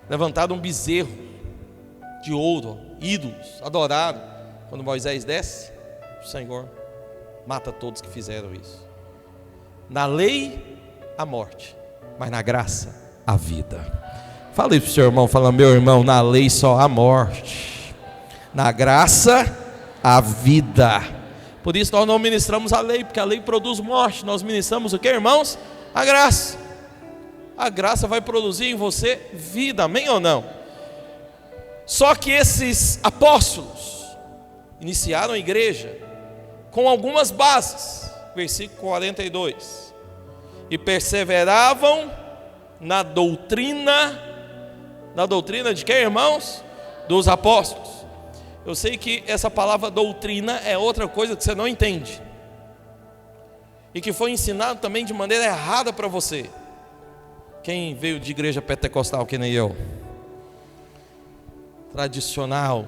Levantaram um bezerro de ouro, ídolos, adoraram. Quando Moisés desce, o Senhor mata todos que fizeram isso. Na lei, a morte, mas na graça, a vida. Fala isso para o seu irmão, fala: meu irmão, na lei só há morte, na graça, a vida. Por isso nós não ministramos a lei, porque a lei produz morte. Nós ministramos o que, irmãos? A graça. A graça vai produzir em você vida, amém ou não? Só que esses apóstolos iniciaram a igreja com algumas bases. Versículo 42. E perseveravam na doutrina de quem, irmãos? Dos apóstolos. Eu sei que essa palavra doutrina é outra coisa que você não entende, e que foi ensinado também de maneira errada para você. Quem veio de igreja pentecostal que nem eu? Tradicional.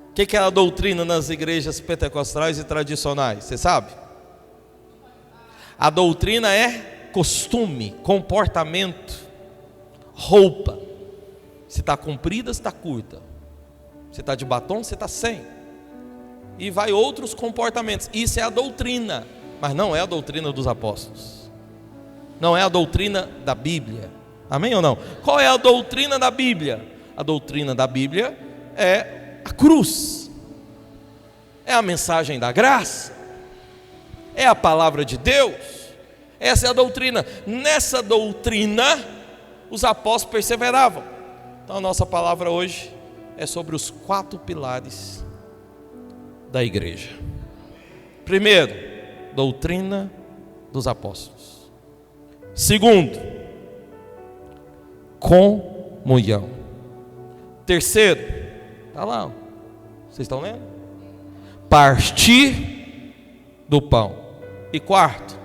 O que é a doutrina nas igrejas pentecostais e tradicionais? Você sabe? A doutrina é costume, comportamento, roupa. Se está comprida, se está curta. Se está de batom, se está sem. E vai outros comportamentos. Isso é a doutrina, mas não é a doutrina dos apóstolos. Não é a doutrina da Bíblia. Amém ou não? Qual é a doutrina da Bíblia? A doutrina da Bíblia é a cruz. É a mensagem da graça. É a palavra de Deus. Essa é a doutrina. Nessa doutrina, os apóstolos perseveravam. Então a nossa palavra hoje é sobre os 4 pilares da igreja. Primeiro, doutrina dos apóstolos. Segundo, comunhão. Terceiro, está lá, vocês estão lendo? Partir do pão. E quarto,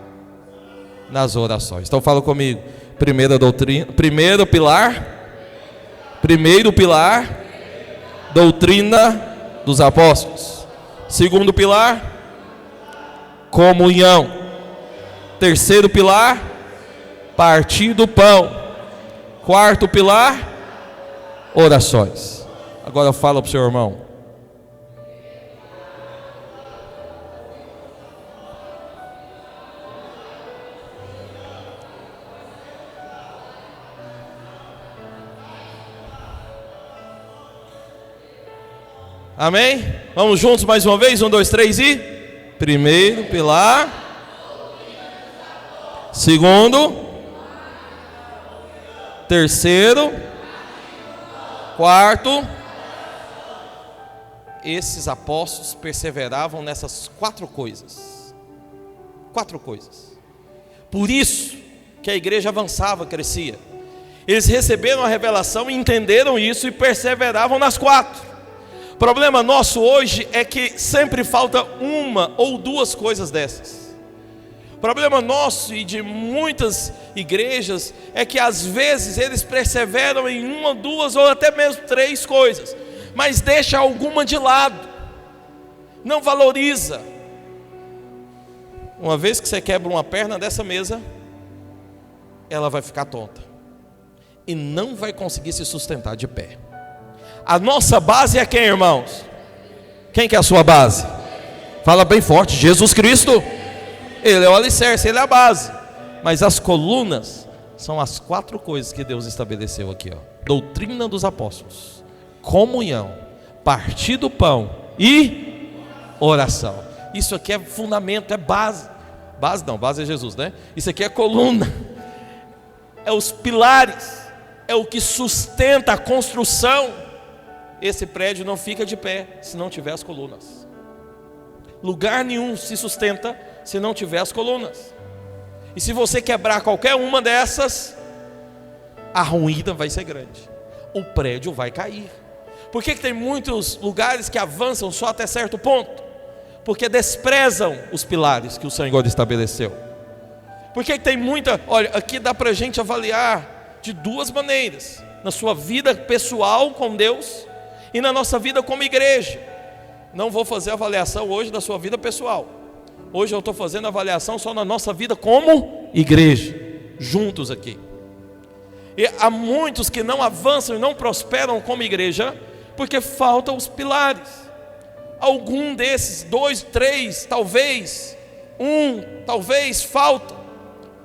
nas orações. Então fala comigo. Primeira doutrina, primeiro pilar, doutrina dos apóstolos. Segundo pilar, comunhão. Terceiro pilar, partir do pão. Quarto pilar, orações. Agora fala para o seu irmão. Amém? Vamos juntos mais uma vez, 1, 2, 3 e... Primeiro pilar. Segundo. Terceiro. Quarto. Esses apóstolos perseveravam nessas 4 coisas. 4 coisas. Por isso que a igreja avançava, crescia. Eles receberam a revelação e entenderam isso e perseveravam nas 4. O problema nosso hoje é que sempre falta uma ou 2 coisas dessas. O problema nosso e de muitas igrejas é que às vezes eles perseveram em 1, 2 ou até mesmo 3 coisas, mas deixa alguma de lado, não valoriza. Uma vez que você quebra uma perna dessa mesa, ela vai ficar tonta e não vai conseguir se sustentar de pé. A nossa base é quem, irmãos? Quem que é a sua base? Fala bem forte: Jesus Cristo. Ele é o alicerce, Ele é a base. Mas as colunas são as 4 coisas que Deus estabeleceu aqui, ó. Doutrina dos apóstolos, comunhão, partir do pão e oração. Isso aqui é fundamento, é base. Base não, base é Jesus, né? Isso aqui é coluna, é os pilares, é o que sustenta a construção. Esse prédio não fica de pé se não tiver as colunas. Lugar nenhum se sustenta se não tiver as colunas. E se você quebrar qualquer uma dessas, a ruína vai ser grande, o prédio vai cair. Por que tem muitos lugares que avançam só até certo ponto? Porque desprezam os pilares que o Senhor estabeleceu. Por que tem muita... Olha, aqui dá para a gente avaliar de 2 maneiras: na sua vida pessoal com Deus e na nossa vida como igreja. Não vou fazer avaliação hoje da sua vida pessoal. Hoje eu estou fazendo avaliação só na nossa vida como igreja, juntos aqui. E há muitos que não avançam e não prosperam como igreja, porque faltam os pilares. Algum desses, 2, 3, talvez, talvez falta.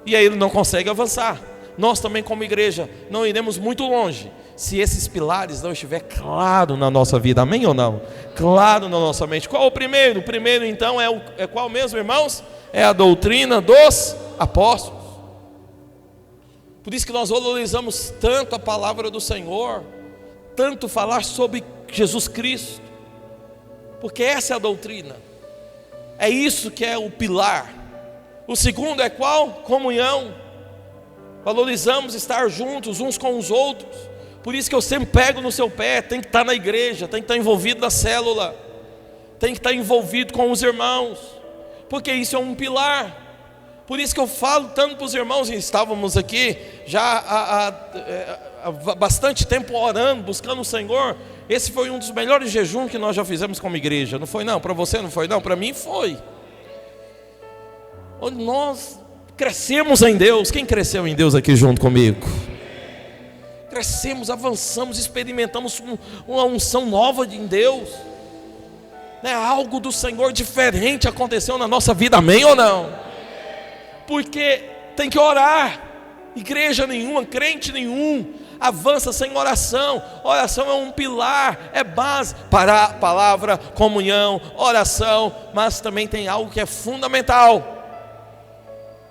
E aí ele não consegue avançar. Nós também como igreja não iremos muito longe se esses pilares não estiver claro na nossa vida, amém ou não? Claro na nossa mente. Qual o primeiro? O primeiro então é qual mesmo, irmãos? É a doutrina dos apóstolos. Por isso que nós valorizamos tanto a palavra do Senhor, tanto falar sobre Jesus Cristo, porque essa é a doutrina, é isso que é o pilar. O segundo é qual? Comunhão. Valorizamos estar juntos uns com os outros. Por isso que eu sempre pego no seu pé, tem que estar na igreja, tem que estar envolvido na célula, tem que estar envolvido com os irmãos, porque isso é um pilar. Por isso que eu falo tanto para os irmãos, e estávamos aqui já há bastante tempo orando, buscando o Senhor. Esse foi um dos melhores jejuns que nós já fizemos como igreja. Não foi não? Para você não foi não? Para mim foi. Onde nós crescemos em Deus. Quem cresceu em Deus aqui junto comigo? Crescemos, avançamos, experimentamos uma unção nova em Deus. Algo do Senhor diferente aconteceu na nossa vida, amém ou não? Porque tem que orar. Igreja nenhuma, crente nenhum avança sem oração. Oração é um pilar, é base para a palavra, comunhão, oração. Mas também tem algo que é fundamental.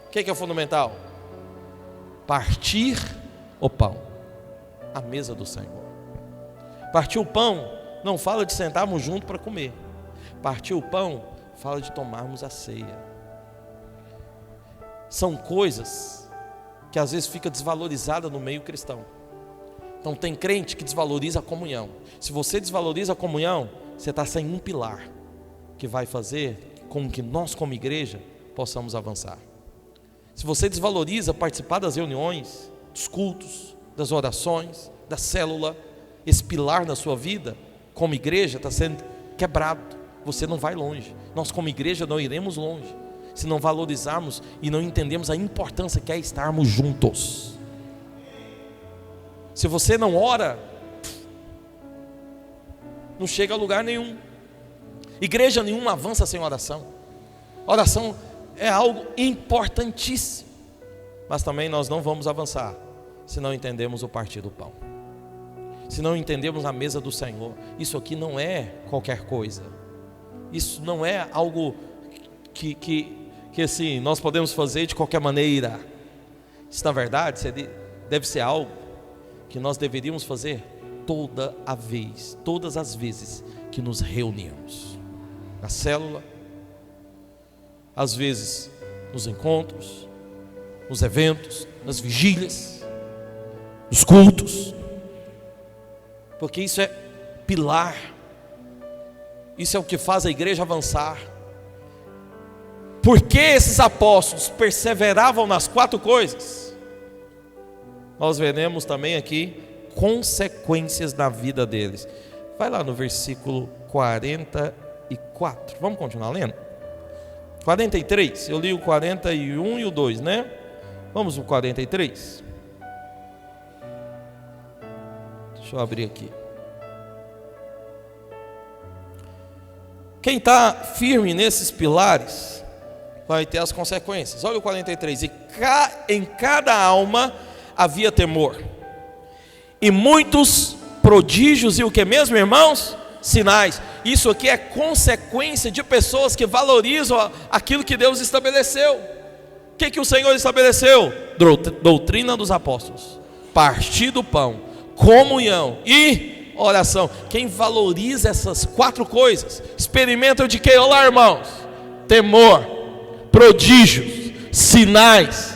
O que é fundamental? Partir o pão, a mesa do Senhor. Partir o pão não fala de sentarmos juntos para comer. Partir o pão fala de tomarmos a ceia. São coisas que às vezes fica desvalorizada no meio cristão. Então tem crente que desvaloriza a comunhão. Se você desvaloriza a comunhão, você está sem um pilar que vai fazer com que nós como igreja possamos avançar. Se você desvaloriza participar das reuniões, dos cultos, das orações, da célula, esse pilar na sua vida como igreja está sendo quebrado. Você não vai longe. Nós como igreja não iremos longe se não valorizarmos e não entendemos a importância que é estarmos juntos. Se você não ora, não chega a lugar nenhum. Igreja nenhuma avança sem oração. Oração é algo importantíssimo. Mas também nós não vamos avançar se não entendemos o partir do pão, se não entendemos a mesa do Senhor. Isso aqui não é qualquer coisa. Isso não é algo que assim, nós podemos fazer de qualquer maneira. Isso na verdade deve ser algo que nós deveríamos fazer todas as vezes que nos reunimos. Na célula, às vezes nos encontros, nos eventos, nas vigílias, nos cultos. Porque isso é pilar. Isso é o que faz a igreja avançar. Porque esses apóstolos perseveravam nas 4 coisas, nós veremos também aqui consequências na vida deles. Vai lá no versículo 44. Vamos continuar lendo? 43, eu li o 41 e o 2, né? Vamos no 43. Deixa eu abrir aqui. Quem está firme nesses pilares vai ter as consequências. Olha o 43. E em cada alma havia temor, e muitos prodígios, e o que mesmo, irmãos? Sinais. Isso aqui é consequência de pessoas que valorizam aquilo que Deus estabeleceu. O que o Senhor estabeleceu? Doutrina dos apóstolos, partir do pão, comunhão e oração. Quem valoriza essas 4 coisas experimenta de que? Olá, irmãos: temor, prodígios, sinais.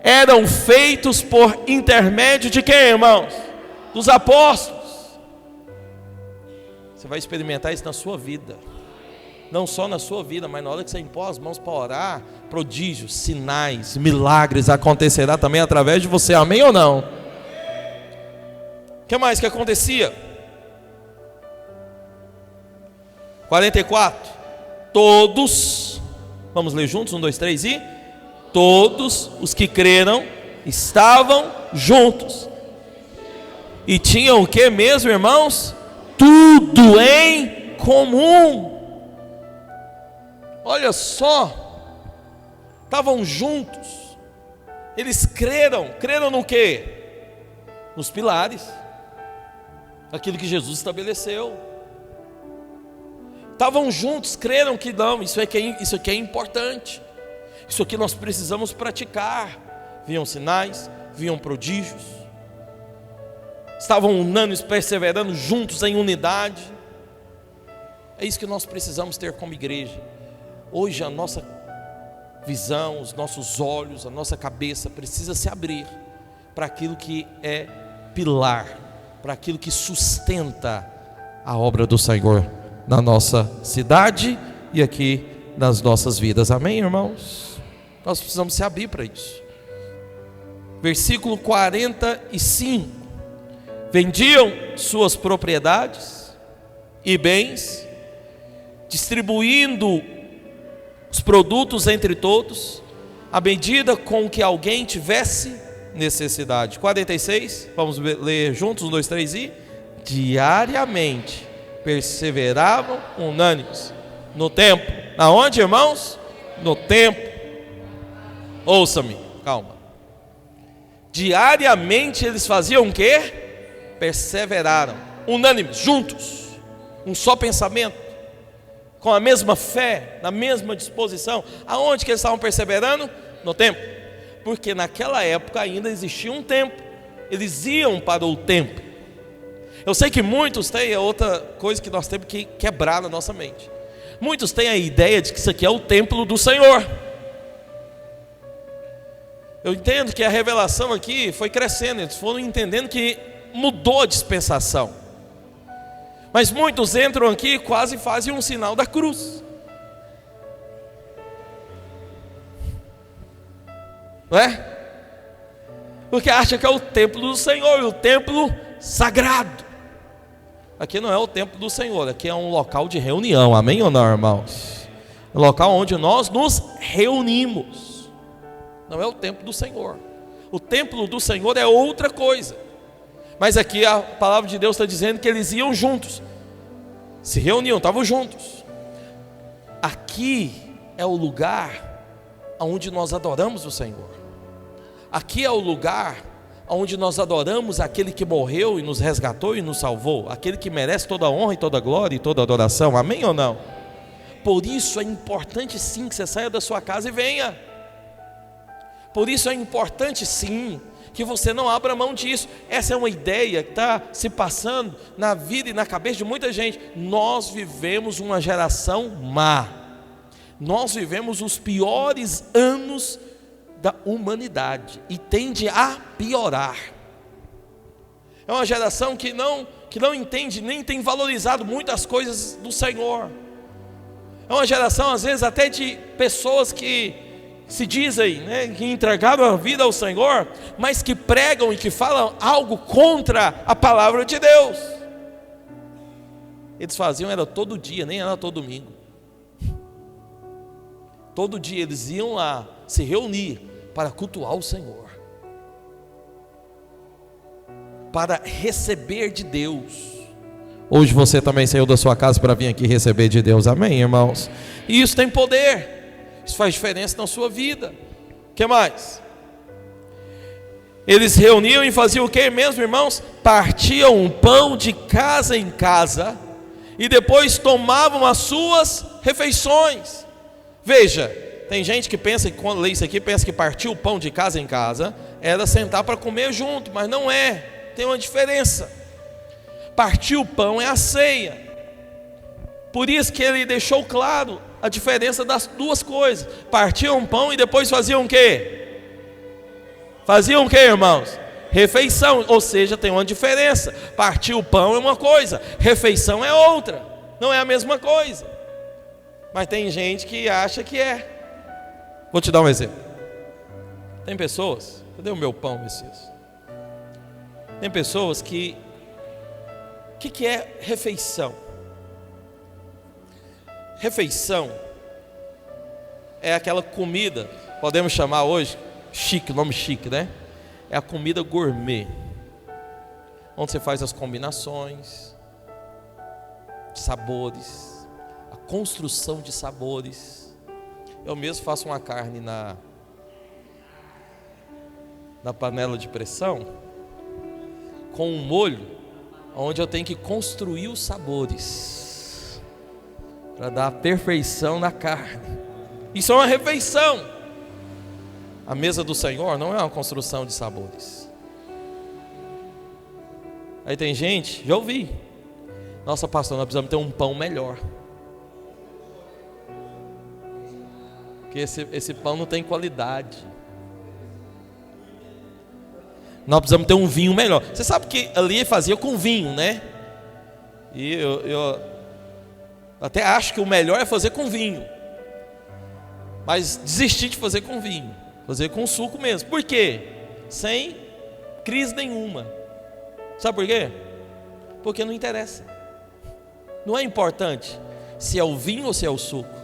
Eram feitos por intermédio de quem, irmãos? Dos apóstolos. Você vai experimentar isso na sua vida. Não só na sua vida, mas na hora que você impor as mãos para orar, prodígios, sinais, milagres acontecerá também através de você, amém ou não? O que mais que acontecia? 44. Todos, vamos ler juntos, 1, 2, 3 e... Todos os que creram estavam juntos. E tinham o que mesmo, irmãos? Tudo em comum. Olha só, estavam juntos. Eles creram no quê? Nos pilares, aquilo que Jesus estabeleceu. Estavam juntos, creram que não, isso aqui é importante. Isso aqui nós precisamos praticar. Viam sinais, viam prodígios. Estavam unânimes, perseverando juntos em unidade. É isso que nós precisamos ter como igreja. Hoje a nossa visão, os nossos olhos, a nossa cabeça precisa se abrir para aquilo que é pilar, para aquilo que sustenta a obra do Senhor na nossa cidade e aqui nas nossas vidas. Amém, irmãos? Nós precisamos se abrir para isso. Versículo 45: vendiam suas propriedades e bens, distribuindo os produtos entre todos, à medida com que alguém tivesse necessidade. 46, vamos ler juntos, 1, 2, 3 e... diariamente perseveravam unânimes no templo. Aonde, irmãos? No templo. Ouça-me, calma. Diariamente eles faziam o quê? Perseveraram, unânimes, juntos, um só pensamento, com a mesma fé, na mesma disposição. Aonde que eles estavam perseverando? No templo. Porque naquela época ainda existia um templo. Eles iam para o templo. Eu sei que muitos têm, é outra coisa que nós temos que quebrar na nossa mente. Muitos têm a ideia de que isso aqui é o templo do Senhor. Eu entendo que a revelação aqui foi crescendo, eles foram entendendo que mudou a dispensação. Mas muitos entram aqui e quase fazem um sinal da cruz. Não é? Porque acha que é o templo do Senhor, o templo sagrado. Aqui não é o templo do Senhor, aqui é um local de reunião, amém ou não, irmãos? É um local onde nós nos reunimos. Não é o templo do Senhor. O templo do Senhor é outra coisa. Mas aqui a palavra de Deus está dizendo que eles iam juntos, se reuniam, estavam juntos. Aqui é o lugar onde nós adoramos o Senhor. Aqui é o lugar onde nós adoramos aquele que morreu e nos resgatou e nos salvou, aquele que merece toda a honra e toda a glória e toda a adoração, amém ou não? Por isso é importante sim que você saia da sua casa e venha. Por isso é importante sim que você não abra mão disso. Essa é uma ideia que está se passando na vida e na cabeça de muita gente. Nós vivemos uma geração má. Nós vivemos os piores anos da humanidade e tende a piorar. É uma geração que não entende, nem tem valorizado muitas coisas do Senhor. É uma geração às vezes até de pessoas que se dizem, né, que entregaram a vida ao Senhor, mas que pregam e que falam algo contra a palavra de Deus. Eles faziam, era todo dia, nem era todo domingo. Todo dia eles iam lá se reunir para cultuar o Senhor, para receber de Deus. Hoje você também saiu da sua casa para vir aqui receber de Deus, amém, irmãos? E isso tem poder. Isso faz diferença na sua vida. O que mais? Eles reuniam e faziam o que mesmo, irmãos? Partiam o pão de casa em casa e depois tomavam as suas refeições. Veja, tem gente que pensa que quando lê isso aqui, pensa que partir o pão de casa em casa era sentar para comer junto, mas não é, tem uma diferença. Partir o pão é a ceia. Por isso que ele deixou claro a diferença das duas coisas. Partiam pão e depois faziam o quê? Faziam o quê, irmãos? Refeição, ou seja, tem uma diferença. Partir o pão é uma coisa, refeição é outra. Não é a mesma coisa. Mas tem gente que acha que é. Vou te dar um exemplo. Tem pessoas, cadê o meu pão, Messias? Tem pessoas que... O que é refeição? Refeição é aquela comida, podemos chamar hoje, chique, nome chique, né? é a comida gourmet, onde você faz as combinações de sabores, a construção de sabores. Eu mesmo faço uma carne na panela de pressão, com um molho, onde eu tenho que construir os sabores, para dar a perfeição na carne. Isso é uma refeição. A mesa do Senhor não é uma construção de sabores. Aí tem gente, já ouvi: nossa, pastor, nós precisamos ter um pão melhor, porque esse pão não tem qualidade. Nós precisamos ter um vinho melhor. Você sabe que ali fazia com vinho, né? E eu até acho que o melhor é fazer com vinho, mas desisti de fazer com vinho, fazer com suco mesmo. Por quê? Sem crise nenhuma. Sabe por quê? Porque não interessa. Não é importante se é o vinho ou se é o suco.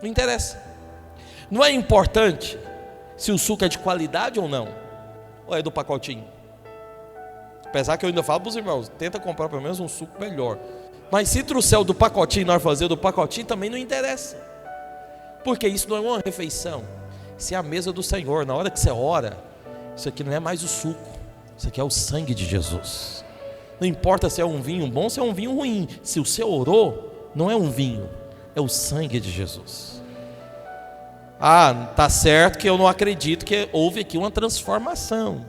Não interessa. Não é importante se o suco é de qualidade ou não, ou é do pacotinho. Apesar que eu ainda falo para os irmãos, tenta comprar pelo menos um suco melhor. Mas se trouxer o do pacotinho, nós fazer do pacotinho, também não interessa. Porque isso não é uma refeição. Isso é a mesa do Senhor. Na hora que você ora, isso aqui não é mais o suco, isso aqui é o sangue de Jesus. Não importa se é um vinho bom ou se é um vinho ruim. Se o seu orou, não é um vinho, é o sangue de Jesus. Ah, tá certo que eu não acredito que houve aqui uma transformação.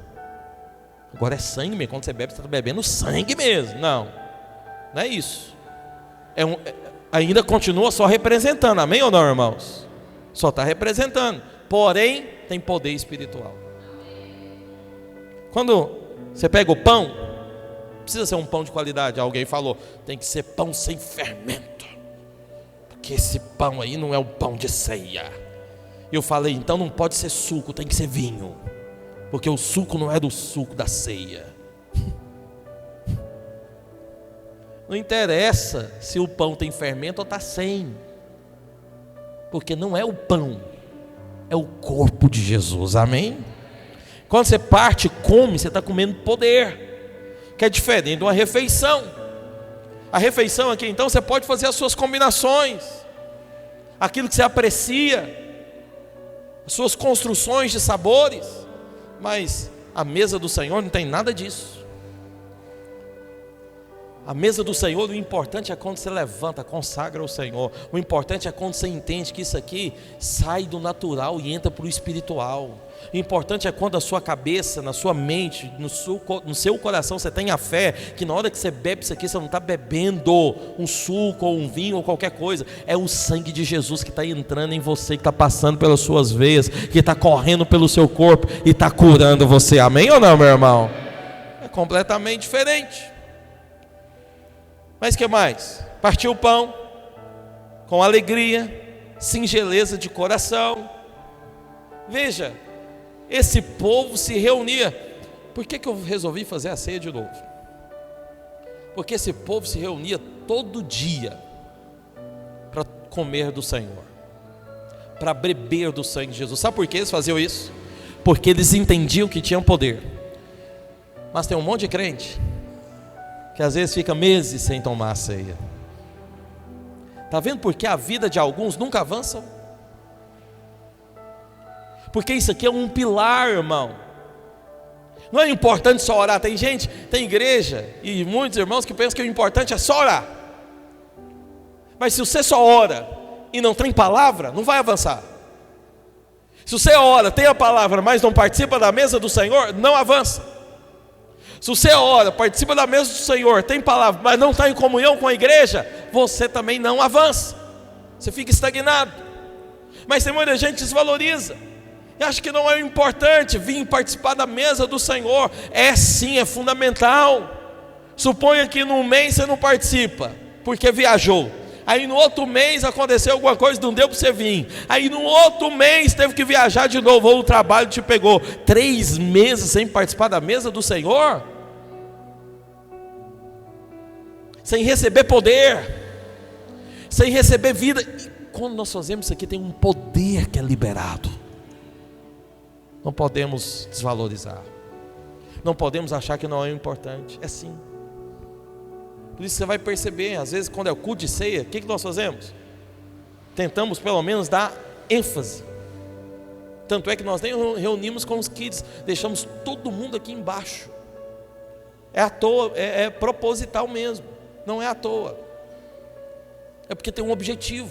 Agora é sangue mesmo. Quando você bebe, você está bebendo sangue mesmo. Não é isso. Ainda continua só representando. Amém ou não, irmãos? Só está representando. Porém, tem poder espiritual. Quando você pega o pão, precisa ser um pão de qualidade. Alguém falou, tem que ser pão sem fermento, porque esse pão aí não é o pão de ceia. Eu falei, então não pode ser suco, tem que ser vinho, porque o suco não é do suco da ceia. Não interessa se o pão tem fermento ou está sem, porque não é o pão, é o corpo de Jesus. Amém? Quando você parte e come, você está comendo poder, que é diferente de uma refeição. A refeição aqui, então, você pode fazer as suas combinações, aquilo que você aprecia, as suas construções de sabores, mas a mesa do Senhor não tem nada disso. A mesa do Senhor, o importante é quando você levanta, consagra o Senhor. O importante é quando você entende que isso aqui sai do natural e entra para o espiritual. O importante é quando a sua cabeça, na sua mente, no seu coração você tem a fé, que na hora que você bebe isso aqui, você não está bebendo um suco ou um vinho ou qualquer coisa. É o sangue de Jesus que está entrando em você, que está passando pelas suas veias, que está correndo pelo seu corpo e está curando você. Amém ou não, meu irmão? É completamente diferente. Mas o que mais? Partiu o pão com alegria, singeleza de coração. Veja, esse povo se reunia. Por que eu resolvi fazer a ceia de novo? Porque esse povo se reunia todo dia para comer do Senhor, para beber do sangue de Jesus. Sabe por que eles faziam isso? Porque eles entendiam que tinham poder. Mas tem um monte de crente que às vezes fica meses sem tomar a ceia. Está vendo porque a vida de alguns nunca avança? Porque isso aqui é um pilar, irmão. Não é importante só orar. Tem gente, tem igreja e muitos irmãos que pensam que o importante é só orar. Mas se você só ora e não tem palavra, não vai avançar. Se você ora, tem a palavra, mas não participa da mesa do Senhor, não avança. Se você ora, participa da mesa do Senhor, tem palavra, mas não está em comunhão com a igreja, você também não avança. Você fica estagnado. Mas tem muita gente que desvaloriza e acha que não é importante vir participar da mesa do Senhor. É sim, é fundamental. Suponha que num mês você não participa, porque viajou. Aí no outro mês aconteceu alguma coisa, não deu para você vir. Aí no outro mês teve que viajar de novo, ou o trabalho te pegou. 3 meses sem participar da mesa do Senhor, sem receber poder, sem receber vida. E quando nós fazemos isso aqui, tem um poder que é liberado. Não podemos desvalorizar. Não podemos achar que não é importante. É sim. Por isso você vai perceber, às vezes quando é o culto de ceia, o que nós fazemos? Tentamos pelo menos dar ênfase. Tanto é que nós nem reunimos com os kids, deixamos todo mundo aqui embaixo. É à toa, é proposital mesmo, não é à toa. É porque tem um objetivo,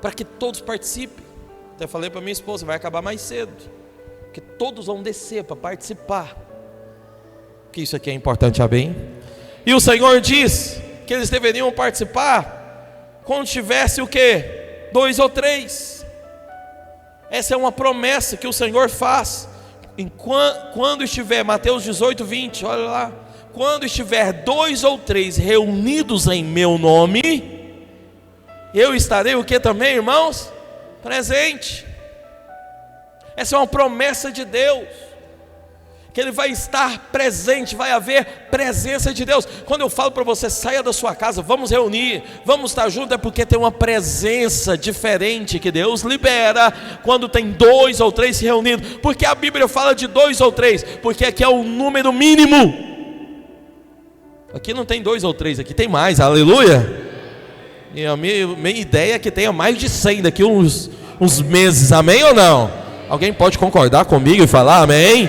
para que todos participem. Até falei para minha esposa, vai acabar mais cedo, porque todos vão descer para participar. Que isso aqui é importante, amém? E o Senhor diz que eles deveriam participar quando tivesse o quê? 2 ou 3. Essa é uma promessa que o Senhor faz. Quando estiver, Mateus 18, 20, olha lá. Quando estiver 2 ou 3 reunidos em meu nome, eu estarei o que também, irmãos? Presente. Essa é uma promessa de Deus, que Ele vai estar presente, vai haver presença de Deus. Quando eu falo para você, saia da sua casa, vamos reunir, vamos estar juntos, é porque tem uma presença diferente que Deus libera quando tem 2 ou 3 se reunidos. Porque a Bíblia fala de 2 ou 3, porque aqui é o número mínimo. Aqui não tem 2 ou 3, aqui tem mais, aleluia. E a minha ideia é que tenha mais de 100 daqui uns meses, amém ou não? Alguém pode concordar comigo e falar amém?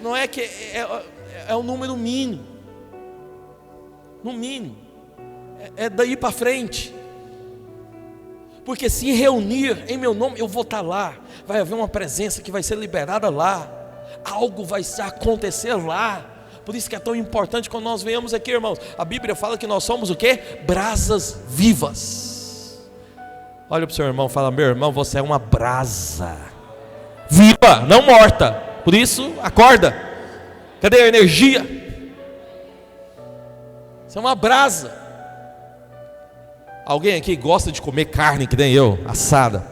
Não é que é o número mínimo. No mínimo. É daí para frente. Porque se reunir em meu nome, eu vou estar lá. Vai haver uma presença que vai ser liberada lá. Algo vai acontecer lá. Por isso que é tão importante quando nós venhamos aqui, irmãos. A Bíblia fala que nós somos o quê? Brasas vivas. Olha para o seu irmão e fala: meu irmão, você é uma brasa viva, não morta. Por isso, acorda. Cadê a energia? Você é uma brasa. Alguém aqui gosta de comer carne que nem eu, assada?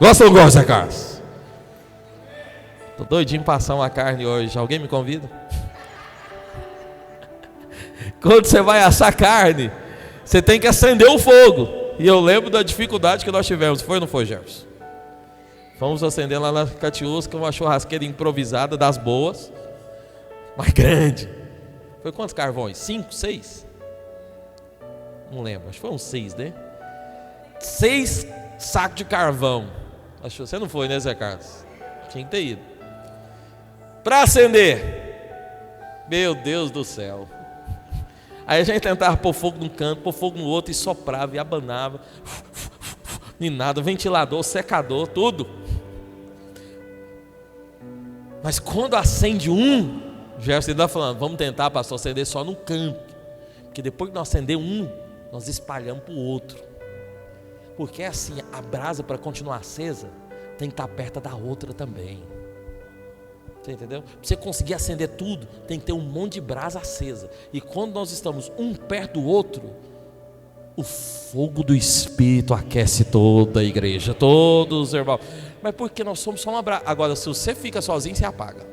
Gosta ou não gosta, Carlos? Estou doidinho para passar uma carne hoje. Alguém me convida? Quando você vai assar carne, você tem que acender o fogo. E eu lembro da dificuldade que nós tivemos. Foi ou não foi, Jefferson? Fomos acender lá na Catiusca uma churrasqueira improvisada das boas, mas grande. Foi quantos carvões? 5, 6? Não lembro, acho que foi uns 6, né? 6 sacos de carvão. Acho, você não foi, né, Zé Carlos? Tinha que ter ido. Para acender. Meu Deus do céu. Aí a gente tentava pôr fogo num canto, pôr fogo no outro, e soprava e abanava. Nem nada, ventilador, secador, tudo. Mas quando acende um, Jefferson está falando, vamos tentar, pastor, acender só no canto. Porque depois que nós acender um, nós espalhamos para o outro. Porque assim, a brasa para continuar acesa, tem que estar perto da outra também. Você entendeu? Para você conseguir acender tudo, tem que ter um monte de brasa acesa. E quando nós estamos um perto do outro, o fogo do Espírito aquece toda a igreja, todos os irmãos. Mas porque nós somos só uma brasa. Agora, se você fica sozinho, você apaga.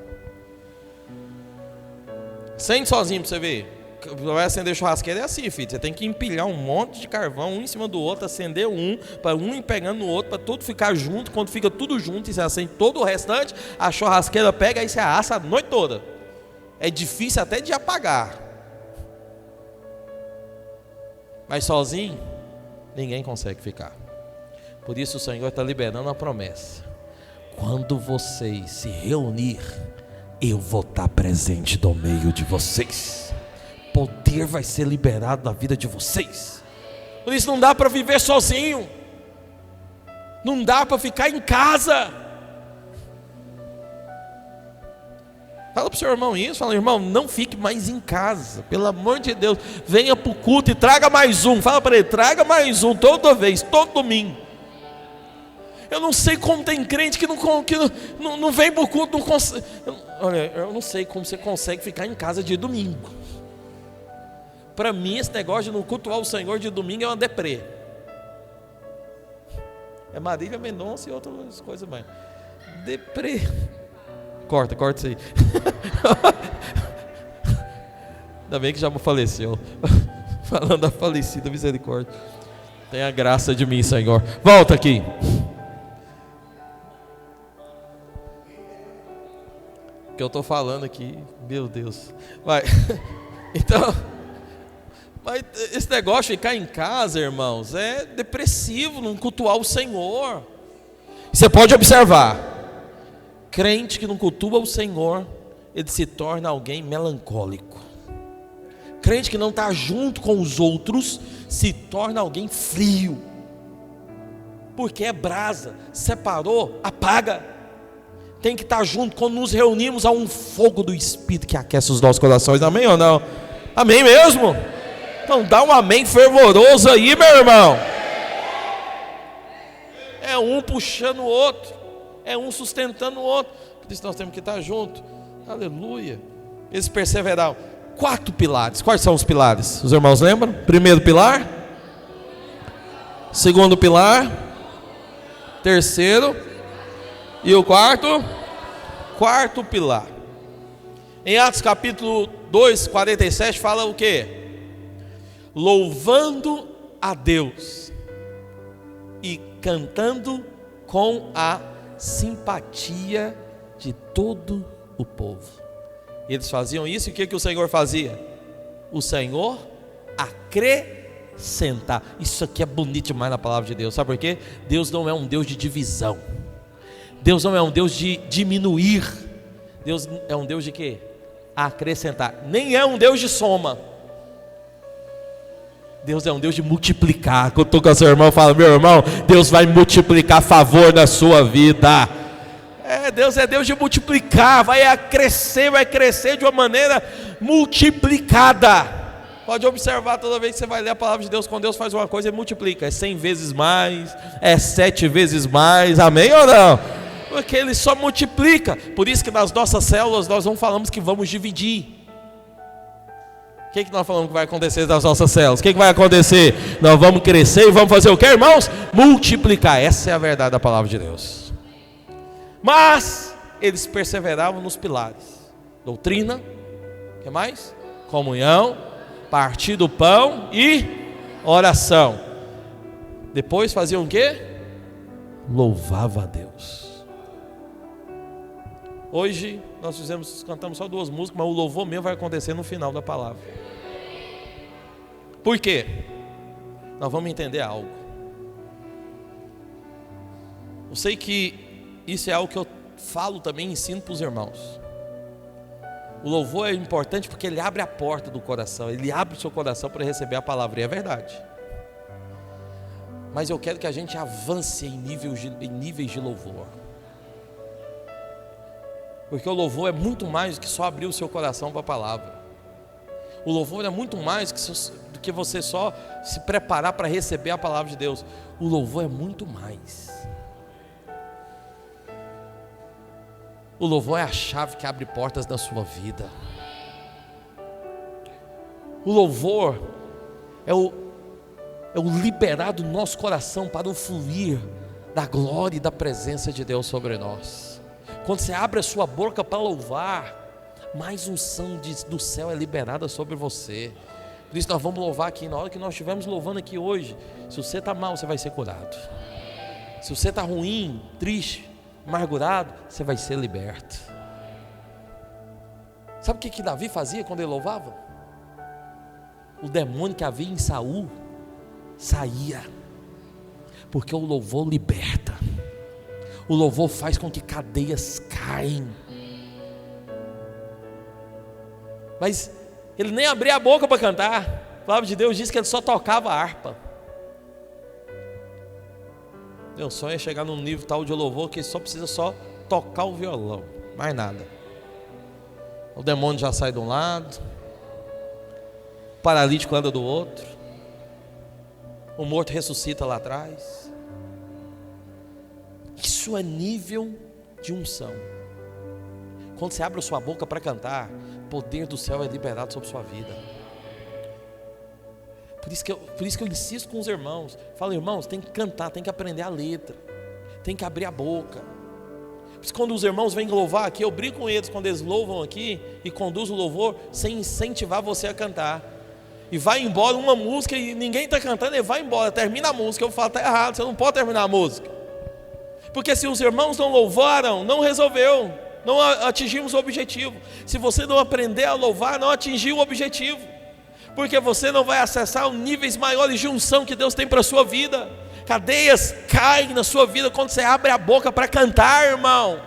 Sente sozinho para você ver. Vai acender churrasqueira, é assim, filho. Você tem que empilhar um monte de carvão, um em cima do outro, acender um, para um ir pegando no outro, para tudo ficar junto. Quando fica tudo junto e você acende todo o restante, a churrasqueira pega e você assa a noite toda. É difícil até de apagar. Mas sozinho, ninguém consegue ficar. Por isso o Senhor está liberando a promessa. Quando vocês se reunir, eu vou estar presente no meio de vocês. Poder vai ser liberado na vida de vocês. Por isso não dá para viver sozinho. Não dá para ficar em casa. Fala para o seu irmão isso. Fala, irmão, não fique mais em casa. Pelo amor de Deus. Venha para o culto e traga mais um. Fala para ele, traga mais um toda vez, todo domingo. Eu não sei como tem crente que não vem para o culto. Não consegue. Olha, eu não sei como você consegue ficar em casa de domingo. Para mim esse negócio de não cultuar o Senhor de domingo é uma deprê. É Marília Mendonça e outras coisas mais. Deprê. Corta isso aí. Ainda bem que já faleceu. Falando da falecida, misericórdia. Tenha graça de mim, Senhor. Volta aqui. porque eu estou falando aqui, meu Deus. Vai. Então, mas esse negócio de ficar em casa, irmãos, é depressivo, não cultuar o Senhor. Você pode observar, crente que não cultua o Senhor, ele se torna alguém melancólico. Crente que não está junto com os outros, se torna alguém frio. Porque é brasa, separou, apaga. Tem que estar junto. Quando nos reunimos, há um fogo do Espírito que aquece os nossos corações, amém ou não? Amém mesmo? Então dá um amém fervoroso aí, meu irmão. É um puxando o outro, é um sustentando o outro. Por isso nós temos que estar juntos. Aleluia. Eles perseveraram. 4 pilares. Quais são os pilares? Os irmãos lembram? Primeiro pilar, segundo pilar, terceiro e o quarto pilar. Em Atos capítulo 2, 47 fala o quê? Louvando a Deus e cantando com a simpatia de todo o povo. Eles faziam isso, e o que o Senhor fazia? O Senhor acrescentar. Isso aqui é bonito demais na palavra de Deus. Sabe por quê? Deus não é um Deus de divisão. Deus não é um Deus de diminuir. Deus é um Deus de quê? Acrescentar. Nem é um Deus de soma. Deus é um Deus de multiplicar. Quando eu estou com o seu irmão, eu falo: meu irmão, Deus vai multiplicar favor na sua vida. Deus é Deus de multiplicar, vai crescer de uma maneira multiplicada. Pode observar, toda vez que você vai ler a palavra de Deus, quando Deus faz uma coisa, Ele multiplica. É 100 vezes mais, é 7 vezes mais, amém ou não? Porque Ele só multiplica. Por isso que nas nossas células nós não falamos que vamos dividir. O que nós falamos que vai acontecer nas nossas células? O que vai acontecer? Nós vamos crescer e vamos fazer o que, irmãos? Multiplicar. Essa é a verdade da palavra de Deus. Mas eles perseveravam nos pilares: doutrina, o que mais? Comunhão, partir do pão e oração. Depois faziam o quê? Louvava a Deus. Hoje nós cantamos só 2 músicas, mas o louvor mesmo vai acontecer no final da palavra. Por quê? Nós vamos entender algo. Eu sei que isso é algo que eu falo também e ensino para os irmãos. O louvor é importante porque ele abre a porta do coração. Ele abre o seu coração para receber a palavra, e é verdade. Mas eu quero que a gente avance em níveis de louvor. Porque o louvor é muito mais do que só abrir o seu coração para a palavra. O louvor é muito mais do que você só se preparar para receber a palavra de Deus. O louvor é muito mais. O louvor é a chave que abre portas na sua vida. O louvor é o liberar do nosso coração para o fluir da glória e da presença de Deus sobre nós. Quando você abre a sua boca para louvar, mais unção do céu é liberada sobre você. Por isso nós vamos louvar aqui. Na hora que nós estivermos louvando aqui hoje, se você está mal, você vai ser curado. Se você está ruim, triste, amargurado, você vai ser liberto. Sabe o que Davi fazia quando ele louvava? O demônio que havia em Saul saía, porque o louvor liberta. O louvor faz com que cadeias caem. Mas ele nem abria a boca para cantar. A palavra de Deus diz que ele só tocava a harpa. Meu sonho é chegar num nível tal de louvor que só precisa tocar o violão, mais nada. O demônio já sai de um lado, o paralítico anda do outro, o morto ressuscita lá atrás. Isso é nível de unção. Quando você abre a sua boca para cantar, o poder do céu é liberado sobre a sua vida. Por isso que eu insisto com os irmãos. Falo: irmãos, tem que cantar, tem que aprender a letra, tem que abrir a boca. Por isso, quando os irmãos vêm louvar aqui, eu brinco com eles quando eles louvam aqui e conduzem o louvor sem incentivar você a cantar. E vai embora uma música e ninguém está cantando, e vai embora, termina a música. Eu falo: está errado, você não pode terminar a música. Porque se os irmãos não louvaram, não resolveu. não atingimos o objetivo. Se você não aprender a louvar, não atingiu o objetivo, porque você não vai acessar os níveis maiores de unção que Deus tem para a sua vida. Cadeias caem na sua vida quando você abre a boca para cantar, irmão.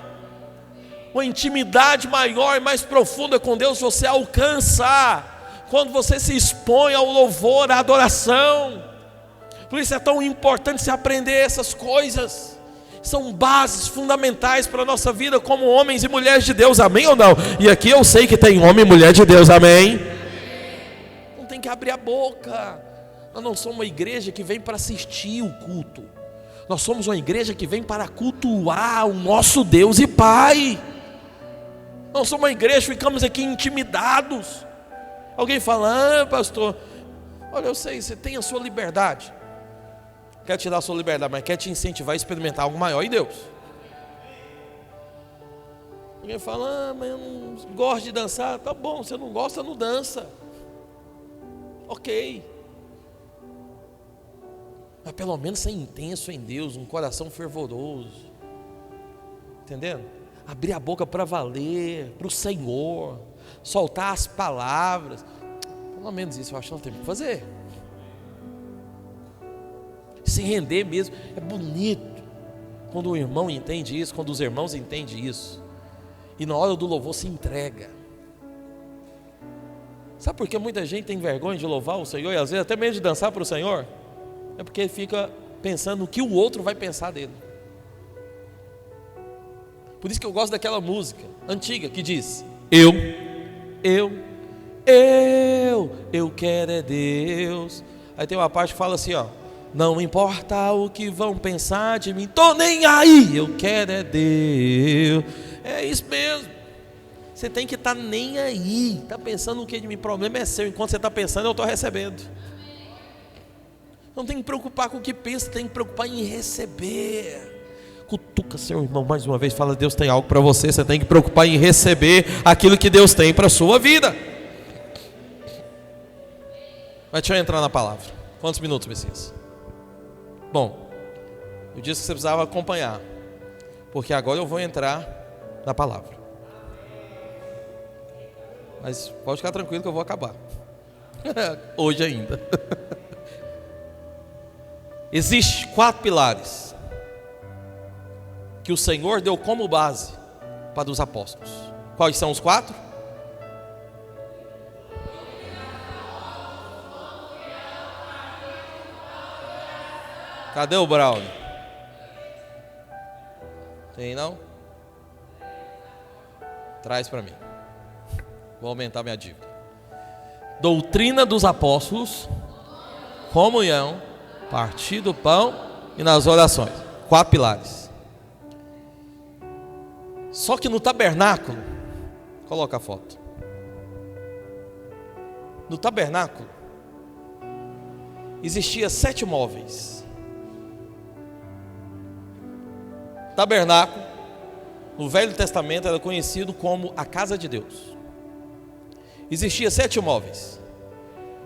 Uma intimidade maior e mais profunda com Deus você alcança quando você se expõe ao louvor, à adoração. Por isso é tão importante se aprender essas coisas. São bases fundamentais para a nossa vida como homens e mulheres de Deus, amém ou não? E aqui eu sei que tem homem e mulher de Deus, amém? Não tem que abrir a boca. Nós não somos uma igreja que vem para assistir o culto. Nós somos uma igreja que vem para cultuar o nosso Deus e Pai. Não somos uma igreja que ficamos aqui intimidados. Alguém fala, pastor, olha, eu sei, você tem a sua liberdade. Quer te dar a sua liberdade, mas quer te incentivar a experimentar algo maior em Deus. Alguém fala, mas eu não gosto de dançar. Tá bom, você não gosta, não dança. Ok. Mas pelo menos ser intenso em Deus, um coração fervoroso. Entendendo? Abrir a boca para valer, para o Senhor. Soltar as palavras. Pelo menos isso eu acho que nós temos que fazer. Se render mesmo. É bonito quando o irmão entende isso, quando os irmãos entendem isso. E na hora do louvor se entrega. Sabe por que muita gente tem vergonha de louvar o Senhor e às vezes até mesmo de dançar para o Senhor? É porque fica pensando no que o outro vai pensar dele. Por isso que eu gosto daquela música antiga que diz: Eu quero é Deus. Aí tem uma parte que fala assim, ó: não importa o que vão pensar de mim, tô nem aí, eu quero é Deus. É isso mesmo. Você tem que estar nem aí. Está pensando o que de mim? O problema é seu. Enquanto você está pensando, eu estou recebendo. Não tem que preocupar com o que pensa, tem que preocupar em receber. Cutuca seu irmão mais uma vez, fala: Deus tem algo para você. Você tem que preocupar em receber aquilo que Deus tem para a sua vida. Mas deixa eu entrar na palavra. Quantos minutos, Messias? Bom, eu disse que você precisava acompanhar, porque agora eu vou entrar na palavra. Mas pode ficar tranquilo que eu vou acabar. Hoje ainda. Existem 4 pilares que o Senhor deu como base para os apóstolos. Quais são os 4? Cadê o Braulio? Tem não? Traz para mim. Vou aumentar minha dívida. Doutrina dos apóstolos, comunhão, partir do pão e nas orações. 4 pilares. Só que no tabernáculo, coloca a foto. No tabernáculo existia 7 móveis. Tabernáculo, no Velho Testamento, era conhecido como a casa de Deus. Existia 7 móveis.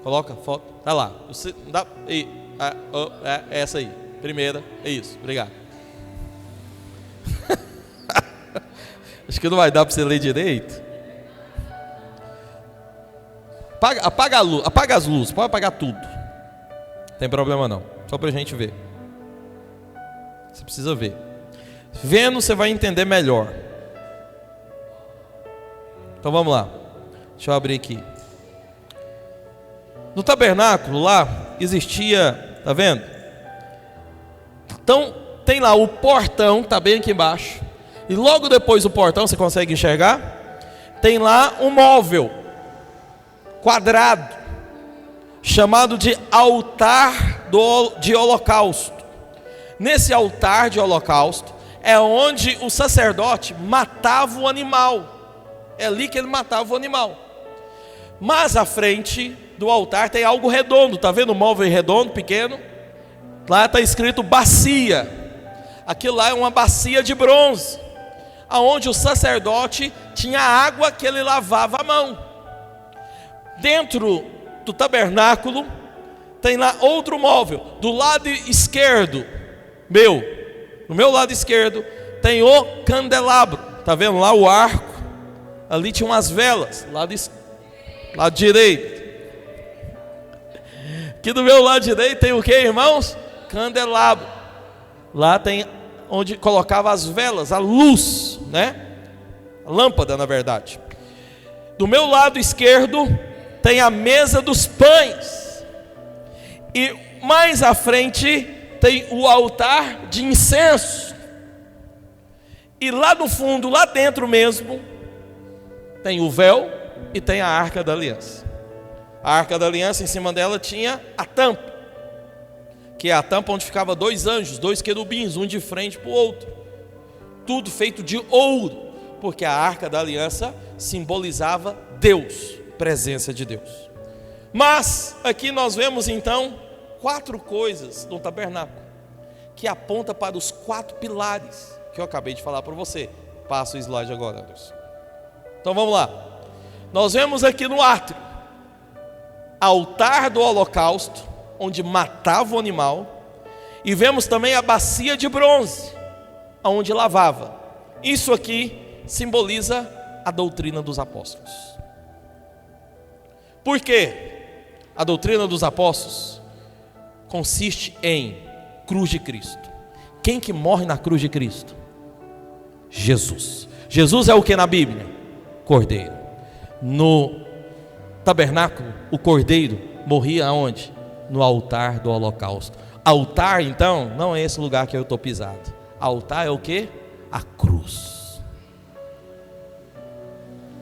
Coloca a foto. Tá lá. Você dá. É essa aí. Primeira. É isso. Obrigado. Acho que não vai dar para você ler direito. Apaga a luz. Apaga as luzes. Pode apagar tudo. Não tem problema não. Só para a gente ver. Você precisa ver. Vendo, você vai entender melhor. Então vamos lá. Deixa eu abrir aqui. No tabernáculo lá existia, tá vendo? Então tem lá o portão, tá bem aqui embaixo. E logo depois do portão, você consegue enxergar? Tem lá um móvel quadrado, chamado de altar de holocausto. Nesse altar de holocausto é onde o sacerdote matava o animal. É ali que ele matava o animal. Mas à frente do altar tem algo redondo. Está vendo o móvel redondo, pequeno? Lá está escrito bacia. Aquilo lá é uma bacia de bronze, aonde o sacerdote tinha água que ele lavava a mão. Dentro do tabernáculo tem lá outro móvel. Do lado esquerdo, no meu lado esquerdo, tem o candelabro. Está vendo lá o arco? Ali tinha umas velas, lado direito. Aqui do meu lado direito tem o que, irmãos? Candelabro. Lá tem onde colocava as velas, a luz, né? A lâmpada, na verdade. Do meu lado esquerdo tem a mesa dos pães. E mais à frente tem o altar de incenso. E lá no fundo, lá dentro mesmo, tem o véu e tem a arca da aliança. A arca da aliança, em cima dela tinha a tampa, que é a tampa onde ficava 2 anjos, 2 querubins, um de frente para o outro. Tudo feito de ouro, porque a arca da aliança simbolizava Deus, presença de Deus. Mas aqui nós vemos então 4 coisas no tabernáculo, que aponta para os 4 pilares que eu acabei de falar para você. Passa o slide agora, Anderson. Então vamos lá. Nós vemos aqui no átrio altar do holocausto, onde matava o animal, e vemos também a bacia de bronze, onde lavava. Isso aqui simboliza a doutrina dos apóstolos. Por quê? A doutrina dos apóstolos consiste em cruz de Cristo. Quem que morre na cruz de Cristo? Jesus. Jesus é o que na Bíblia? Cordeiro. No tabernáculo, o cordeiro morria aonde? No altar do holocausto. Altar, então, não é esse lugar que eu estou pisado. Altar é o que? A cruz.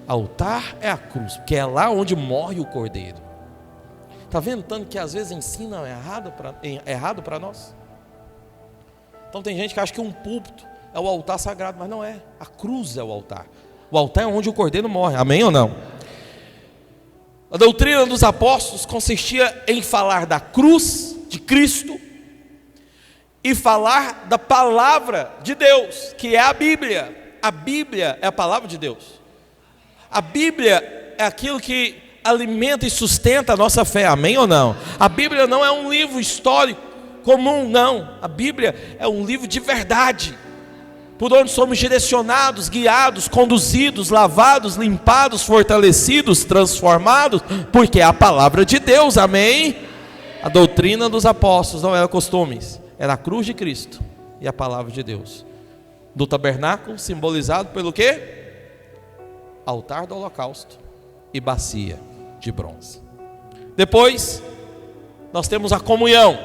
Altar é a cruz, porque é lá onde morre o cordeiro. Está vendo tanto que às vezes ensinam errado para nós? Então tem gente que acha que um púlpito é o altar sagrado, mas não é. A cruz é o altar. O altar é onde o cordeiro morre, amém ou não? A doutrina dos apóstolos consistia em falar da cruz de Cristo e falar da palavra de Deus, que é a Bíblia. A Bíblia é a palavra de Deus. A Bíblia é aquilo que alimenta e sustenta a nossa fé, amém ou não? A Bíblia não é um livro histórico comum, não. A Bíblia é um livro de verdade, por onde somos direcionados, guiados, conduzidos, lavados, limpados, fortalecidos, transformados, porque é a palavra de Deus, amém? A doutrina dos apóstolos não era costumes, era a cruz de Cristo e a palavra de Deus. Do tabernáculo, simbolizado pelo quê? Altar do holocausto e bacia de bronze. Depois, nós temos a comunhão.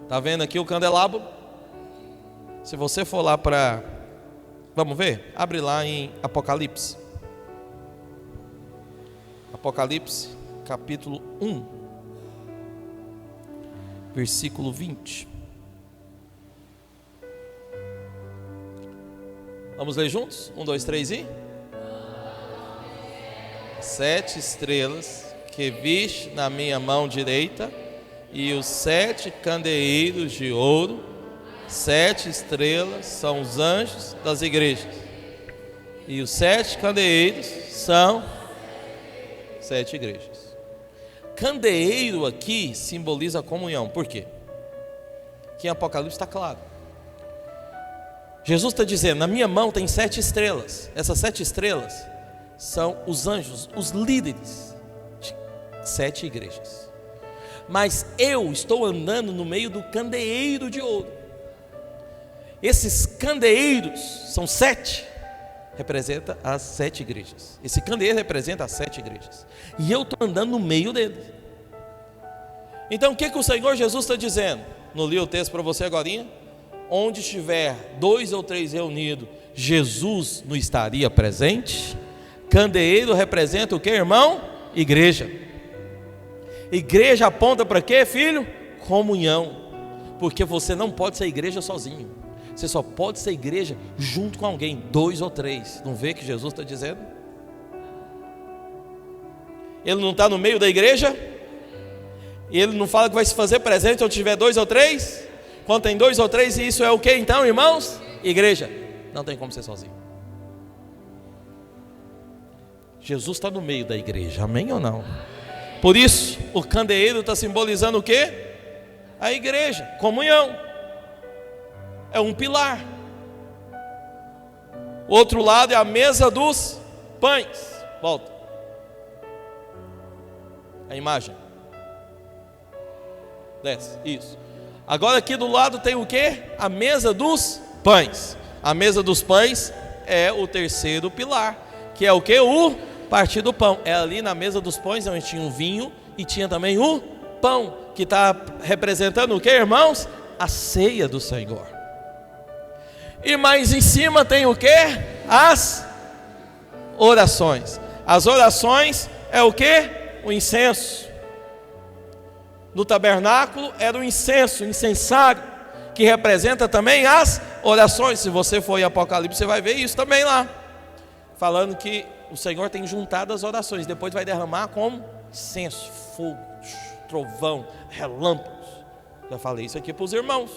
Está vendo aqui o candelabro? Se você for lá para... Vamos ver? Abre lá em Apocalipse. Apocalipse, capítulo 1. Versículo 20. Vamos ler juntos? 1, 2, 3 e... 7 estrelas que viste na minha mão direita, e os 7 candeeiros de ouro. 7 estrelas são os anjos das igrejas, e os 7 candeeiros são 7 igrejas. Candeeiro aqui simboliza a comunhão. Por quê? Aqui em Apocalipse está claro. Jesus está dizendo: na minha mão tem 7 estrelas. Essas 7 estrelas são os anjos, os líderes de 7 igrejas. Mas eu estou andando no meio do candeeiro de ouro. Esses candeeiros são 7, representa as 7 igrejas. Esse candeeiro representa as 7 igrejas, e eu estou andando no meio deles. Então o que o Senhor Jesus está dizendo? Não li o texto para você agorinha? Onde estiver 2 ou 3 reunidos, Jesus não estaria presente? Candeeiro representa o que, irmão? Igreja. Igreja aponta para quê, filho? Comunhão. Porque você não pode ser igreja sozinho. Você só pode ser igreja junto com alguém, 2 ou 3. Não vê que Jesus está dizendo? Ele não está no meio da igreja? Ele não fala que vai se fazer presente onde tiver 2 ou 3? Quando tem 2 ou 3, e isso é o que então, irmãos? Igreja. Não tem como ser sozinho. Jesus está no meio da igreja, amém ou não? Por isso, o candeeiro está simbolizando o quê? A igreja, comunhão. É um pilar. outro lado é a mesa dos pães. Volta. A imagem. Desce, isso. Agora aqui do lado tem o que? A mesa dos pães. A mesa dos pães é o terceiro pilar, que é o que? O partir do pão. É ali na mesa dos pães onde tinha o vinho e tinha também o pão, que está representando o que, irmãos? A ceia do Senhor. E mais em cima tem o que? As orações. As orações é o que? O incenso. No tabernáculo era o incenso, o incensário, que representa também as orações. Se você for em Apocalipse, você vai ver isso também lá, falando que o Senhor tem juntado as orações, depois vai derramar como incenso, fogo, trovão, relâmpagos. Já falei isso aqui para os irmãos,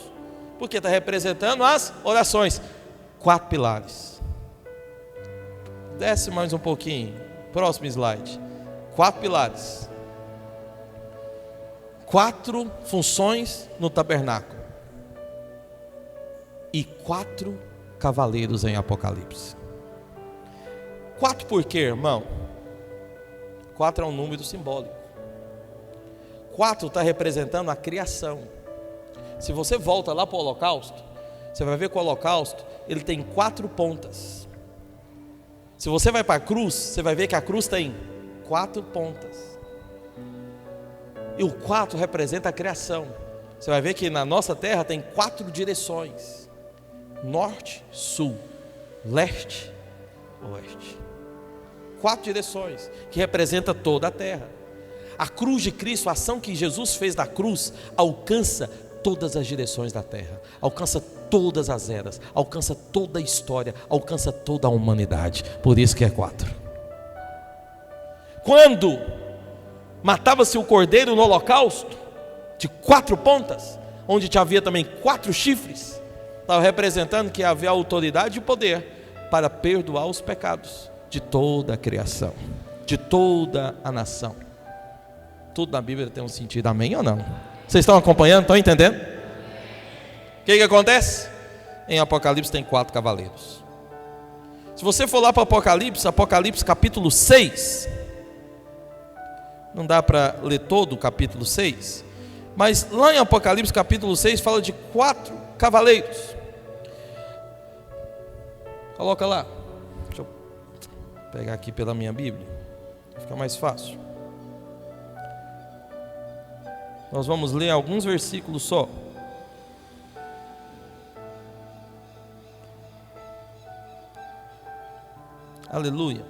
porque está representando as orações. 4 pilares. Desce mais um pouquinho, próximo slide. 4 pilares. 4 funções no tabernáculo e 4 cavaleiros em Apocalipse. 4 por quê, irmão? 4 é um número simbólico. 4 está representando a criação. Se você volta lá para o holocausto, você vai ver que o holocausto ele tem 4 pontas. Se você vai para a cruz, você vai ver que a cruz tem 4 pontas. E o 4 representa a criação. Você vai ver que na nossa terra tem 4 direções: norte, sul, leste, oeste. 4 direções que representa toda a terra. A cruz de Cristo, a ação que Jesus fez na cruz, alcança todas as direções da terra, alcança todas as eras, alcança toda a história, alcança toda a humanidade. Por isso que é 4. Quando matava-se o cordeiro no holocausto, de 4 pontas, onde havia também 4 chifres, estava representando que havia autoridade e poder para perdoar os pecados de toda a criação, de toda a nação. Tudo na Bíblia tem um sentido, amém ou não? Vocês estão acompanhando, estão entendendo? O que acontece? Em Apocalipse tem 4 cavaleiros. Se você for lá para Apocalipse capítulo 6, não dá para ler todo o capítulo 6, mas lá em Apocalipse capítulo 6 fala de 4 cavaleiros. Coloca lá. Deixa eu pegar aqui pela minha Bíblia, fica mais fácil. Nós vamos ler alguns versículos só. Aleluia.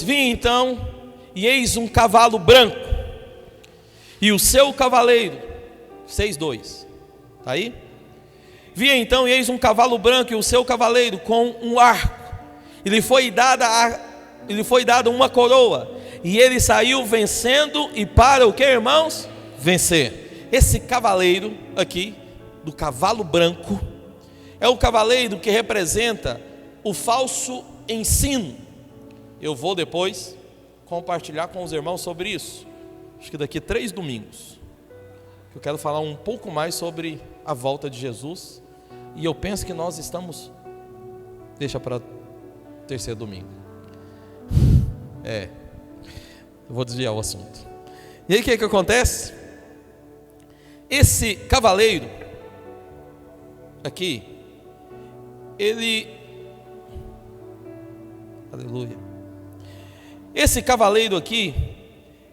Vi então, e eis um cavalo branco, e o seu cavaleiro, 6:2, está aí? Vi então, e eis um cavalo branco, e o seu cavaleiro com um arco, e lhe foi dada uma coroa, e ele saiu vencendo, e para o que, irmãos? Vencer. Esse cavaleiro aqui, do cavalo branco, é o cavaleiro que representa o falso ensino. Eu vou depois compartilhar com os irmãos sobre isso. Acho que daqui 3 domingos. Eu quero falar um pouco mais sobre a volta de Jesus. E eu penso que nós estamos... Deixa para 3º domingo. Eu vou desviar o assunto. E aí o que acontece? Esse cavaleiro aqui, ele... Aleluia. Esse cavaleiro aqui,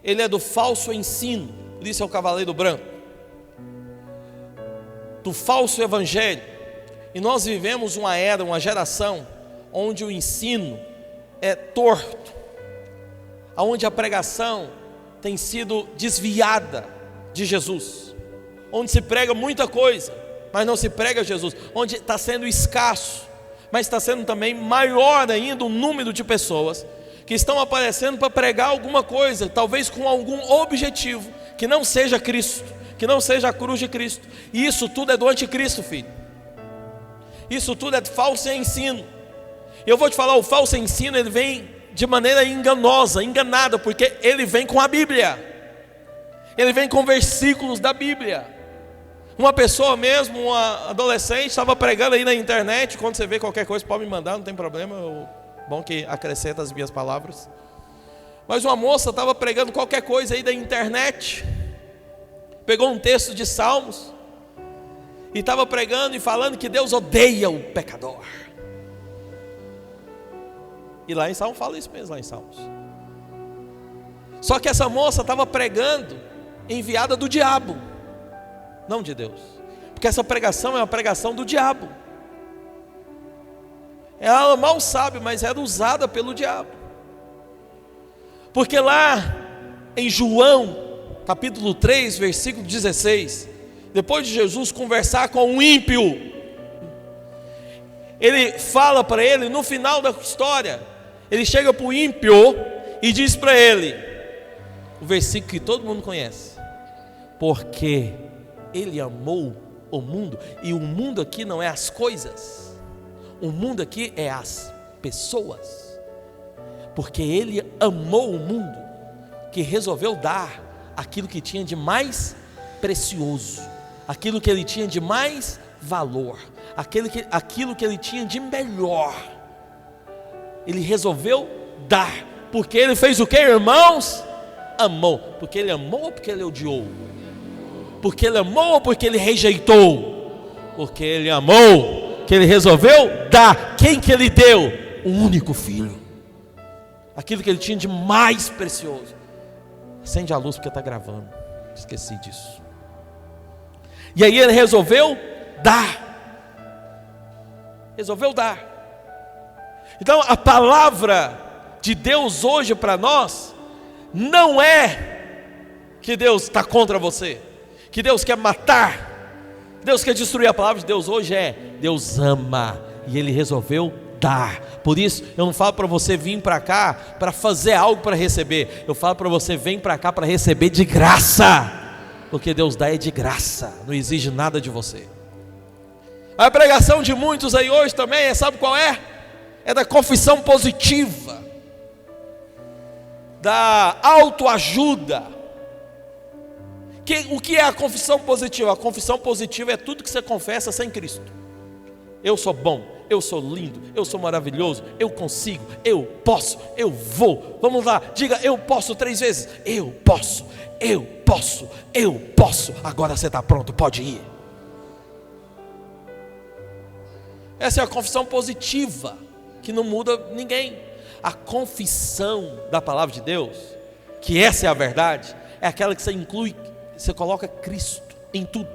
ele é do falso ensino, por isso é o cavaleiro branco, do falso evangelho. E nós vivemos uma era, uma geração, onde o ensino é torto, onde a pregação tem sido desviada de Jesus, onde se prega muita coisa, mas não se prega Jesus, onde está sendo escasso, mas está sendo também maior ainda o número de pessoas que estão aparecendo para pregar alguma coisa, talvez com algum objetivo, que não seja Cristo, que não seja a cruz de Cristo. E isso tudo é do anticristo, filho. Isso tudo é falso ensino. Eu vou te falar, o falso ensino, ele vem de maneira enganosa, enganada, porque ele vem com a Bíblia. Ele vem com versículos da Bíblia. Uma pessoa mesmo, uma adolescente, estava pregando aí na internet. Quando você vê qualquer coisa, pode me mandar, não tem problema. Bom que acrescenta as minhas palavras. Mas uma moça estava pregando qualquer coisa aí da internet. Pegou um texto de Salmos e estava pregando e falando que Deus odeia o pecador. E lá em Salmos fala isso mesmo, lá em Salmos. Só que essa moça estava pregando enviada do diabo, não de Deus. Porque essa pregação é uma pregação do diabo. Ela mal sabe, mas era usada pelo diabo. Porque lá em João, capítulo 3, versículo 16, depois de Jesus conversar com um ímpio, ele fala para ele, no final da história, ele chega para o ímpio e diz para ele, o versículo que todo mundo conhece: porque ele amou o mundo, e o mundo aqui não é as coisas, o mundo aqui é as pessoas, porque ele amou o mundo, que resolveu dar aquilo que tinha de mais precioso, aquilo que ele tinha de mais valor, aquilo que ele tinha de melhor, ele resolveu dar, porque ele fez o que, irmãos? Amou. Porque ele amou ou porque ele odiou? Porque ele amou ou porque ele rejeitou? Porque ele amou, que ele resolveu dar. Quem que ele deu? O único filho, aquilo que ele tinha de mais precioso. Acende a luz porque está gravando, esqueci disso. E aí ele resolveu dar. Resolveu dar. Então a palavra de Deus hoje para nós não é que Deus está contra você, que Deus quer matar, que Deus quer destruir. A palavra de Deus hoje é: Deus ama e Ele resolveu dar. Por isso eu não falo para você vir para cá para fazer algo para receber, eu falo para você: vem para cá para receber de graça, porque Deus dá é de graça, não exige nada de você. A pregação de muitos aí hoje também, sabe qual é? É da confissão positiva, da autoajuda. O que é a confissão positiva? A confissão positiva é tudo que você confessa sem Cristo. Eu sou bom, eu sou lindo, eu sou maravilhoso, eu consigo, eu posso, eu vou. Vamos lá, diga: eu posso 3 vezes. Eu posso, eu posso, eu posso. Agora você está pronto, pode ir. Essa é a confissão positiva, que não muda ninguém. A confissão da palavra de Deus, que essa é a verdade, é aquela que você inclui, você coloca Cristo em tudo.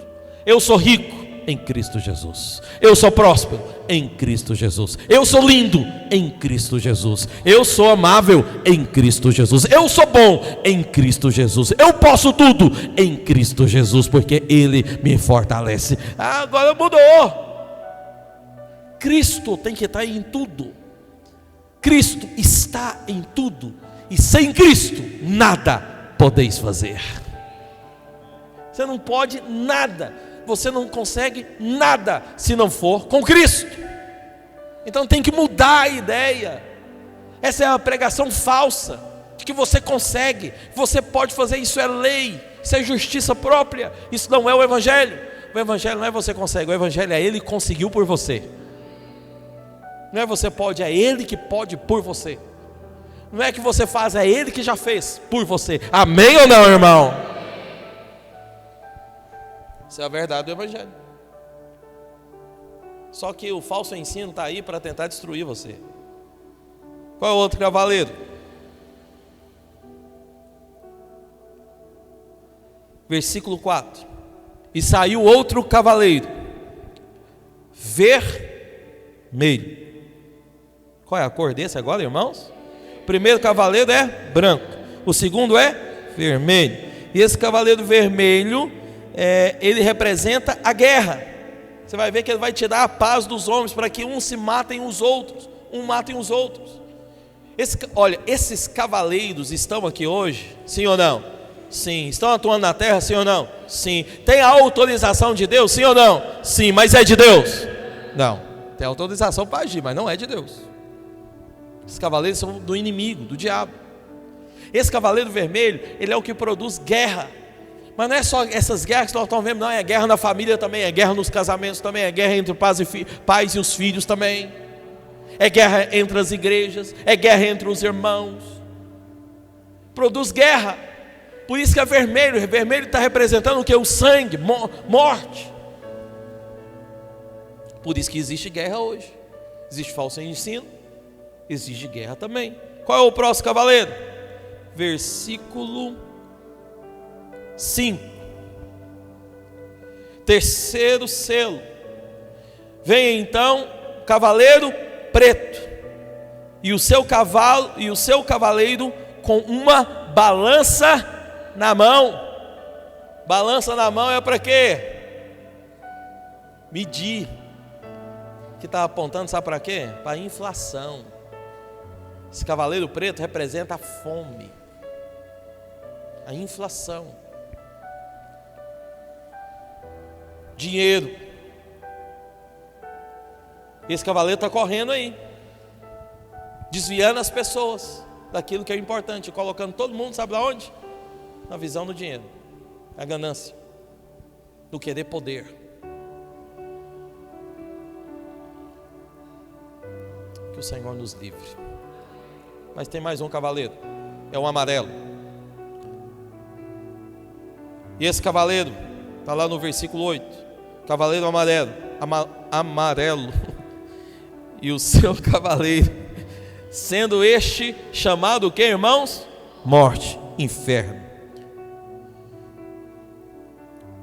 Eu sou rico em Cristo Jesus, eu sou próspero em Cristo Jesus, eu sou lindo em Cristo Jesus, eu sou amável em Cristo Jesus, eu sou bom em Cristo Jesus, eu posso tudo em Cristo Jesus, porque Ele me fortalece. Agora mudou. Cristo tem que estar em tudo. Cristo está em tudo, e sem Cristo nada podeis fazer. Você não pode nada, você não consegue nada se não for com Cristo. Então tem que mudar a ideia. Essa é a pregação falsa de que você consegue, você pode fazer. Isso é lei, isso é justiça própria. Isso não é o Evangelho. O Evangelho não é você consegue, o Evangelho é Ele conseguiu por você. Não é você pode, é Ele que pode por você. Não é que você faz, é Ele que já fez por você. Amém ou não, irmão? Essa é a verdade do Evangelho. Só que o falso ensino está aí para tentar destruir você. Qual é o outro cavaleiro? Versículo 4. E saiu outro cavaleiro, vermelho. Qual é a cor desse agora, irmãos? O primeiro cavaleiro é branco, o segundo é vermelho. E esse cavaleiro vermelho, ele representa a guerra. Você vai ver que ele vai tirar a paz dos homens, para que uns se matem os outros, matem os outros. Olha, esses cavaleiros estão aqui hoje, sim ou não? Sim. Estão atuando na terra, sim ou não? Sim. Tem a autorização de Deus, sim ou não? Sim. Mas é de Deus? Não. Tem autorização para agir, mas não é de Deus. Esses cavaleiros são do inimigo, do diabo. Esse cavaleiro vermelho, ele é o que produz guerra. Mas não é só essas guerras que nós estamos vendo, não. É guerra na família também, é guerra nos casamentos também, é guerra entre pais e os filhos também, é guerra entre as igrejas, é guerra entre os irmãos. Produz guerra. Por isso que é vermelho. O vermelho está representando o que? O sangue, morte. Por isso que existe guerra hoje. Existe falso ensino, existe guerra também. Qual é o próximo cavaleiro? Versículo 5. Terceiro selo. Vem então cavaleiro preto, e o seu cavaleiro com uma balança na mão. Balança na mão é para quê? Medir. Que está apontando, sabe para quê? Para a inflação. Esse cavaleiro preto representa a fome, a inflação, dinheiro. Esse cavaleiro está correndo aí, desviando as pessoas daquilo que é importante, colocando todo mundo, sabe lá onde? Na visão do dinheiro, na ganância, no querer poder. Que o Senhor nos livre. Mas tem mais um cavaleiro, é o amarelo. E esse cavaleiro está lá no versículo 8. Cavaleiro amarelo, amarelo. E o seu cavaleiro, sendo este chamado o que, irmãos? Morte, inferno.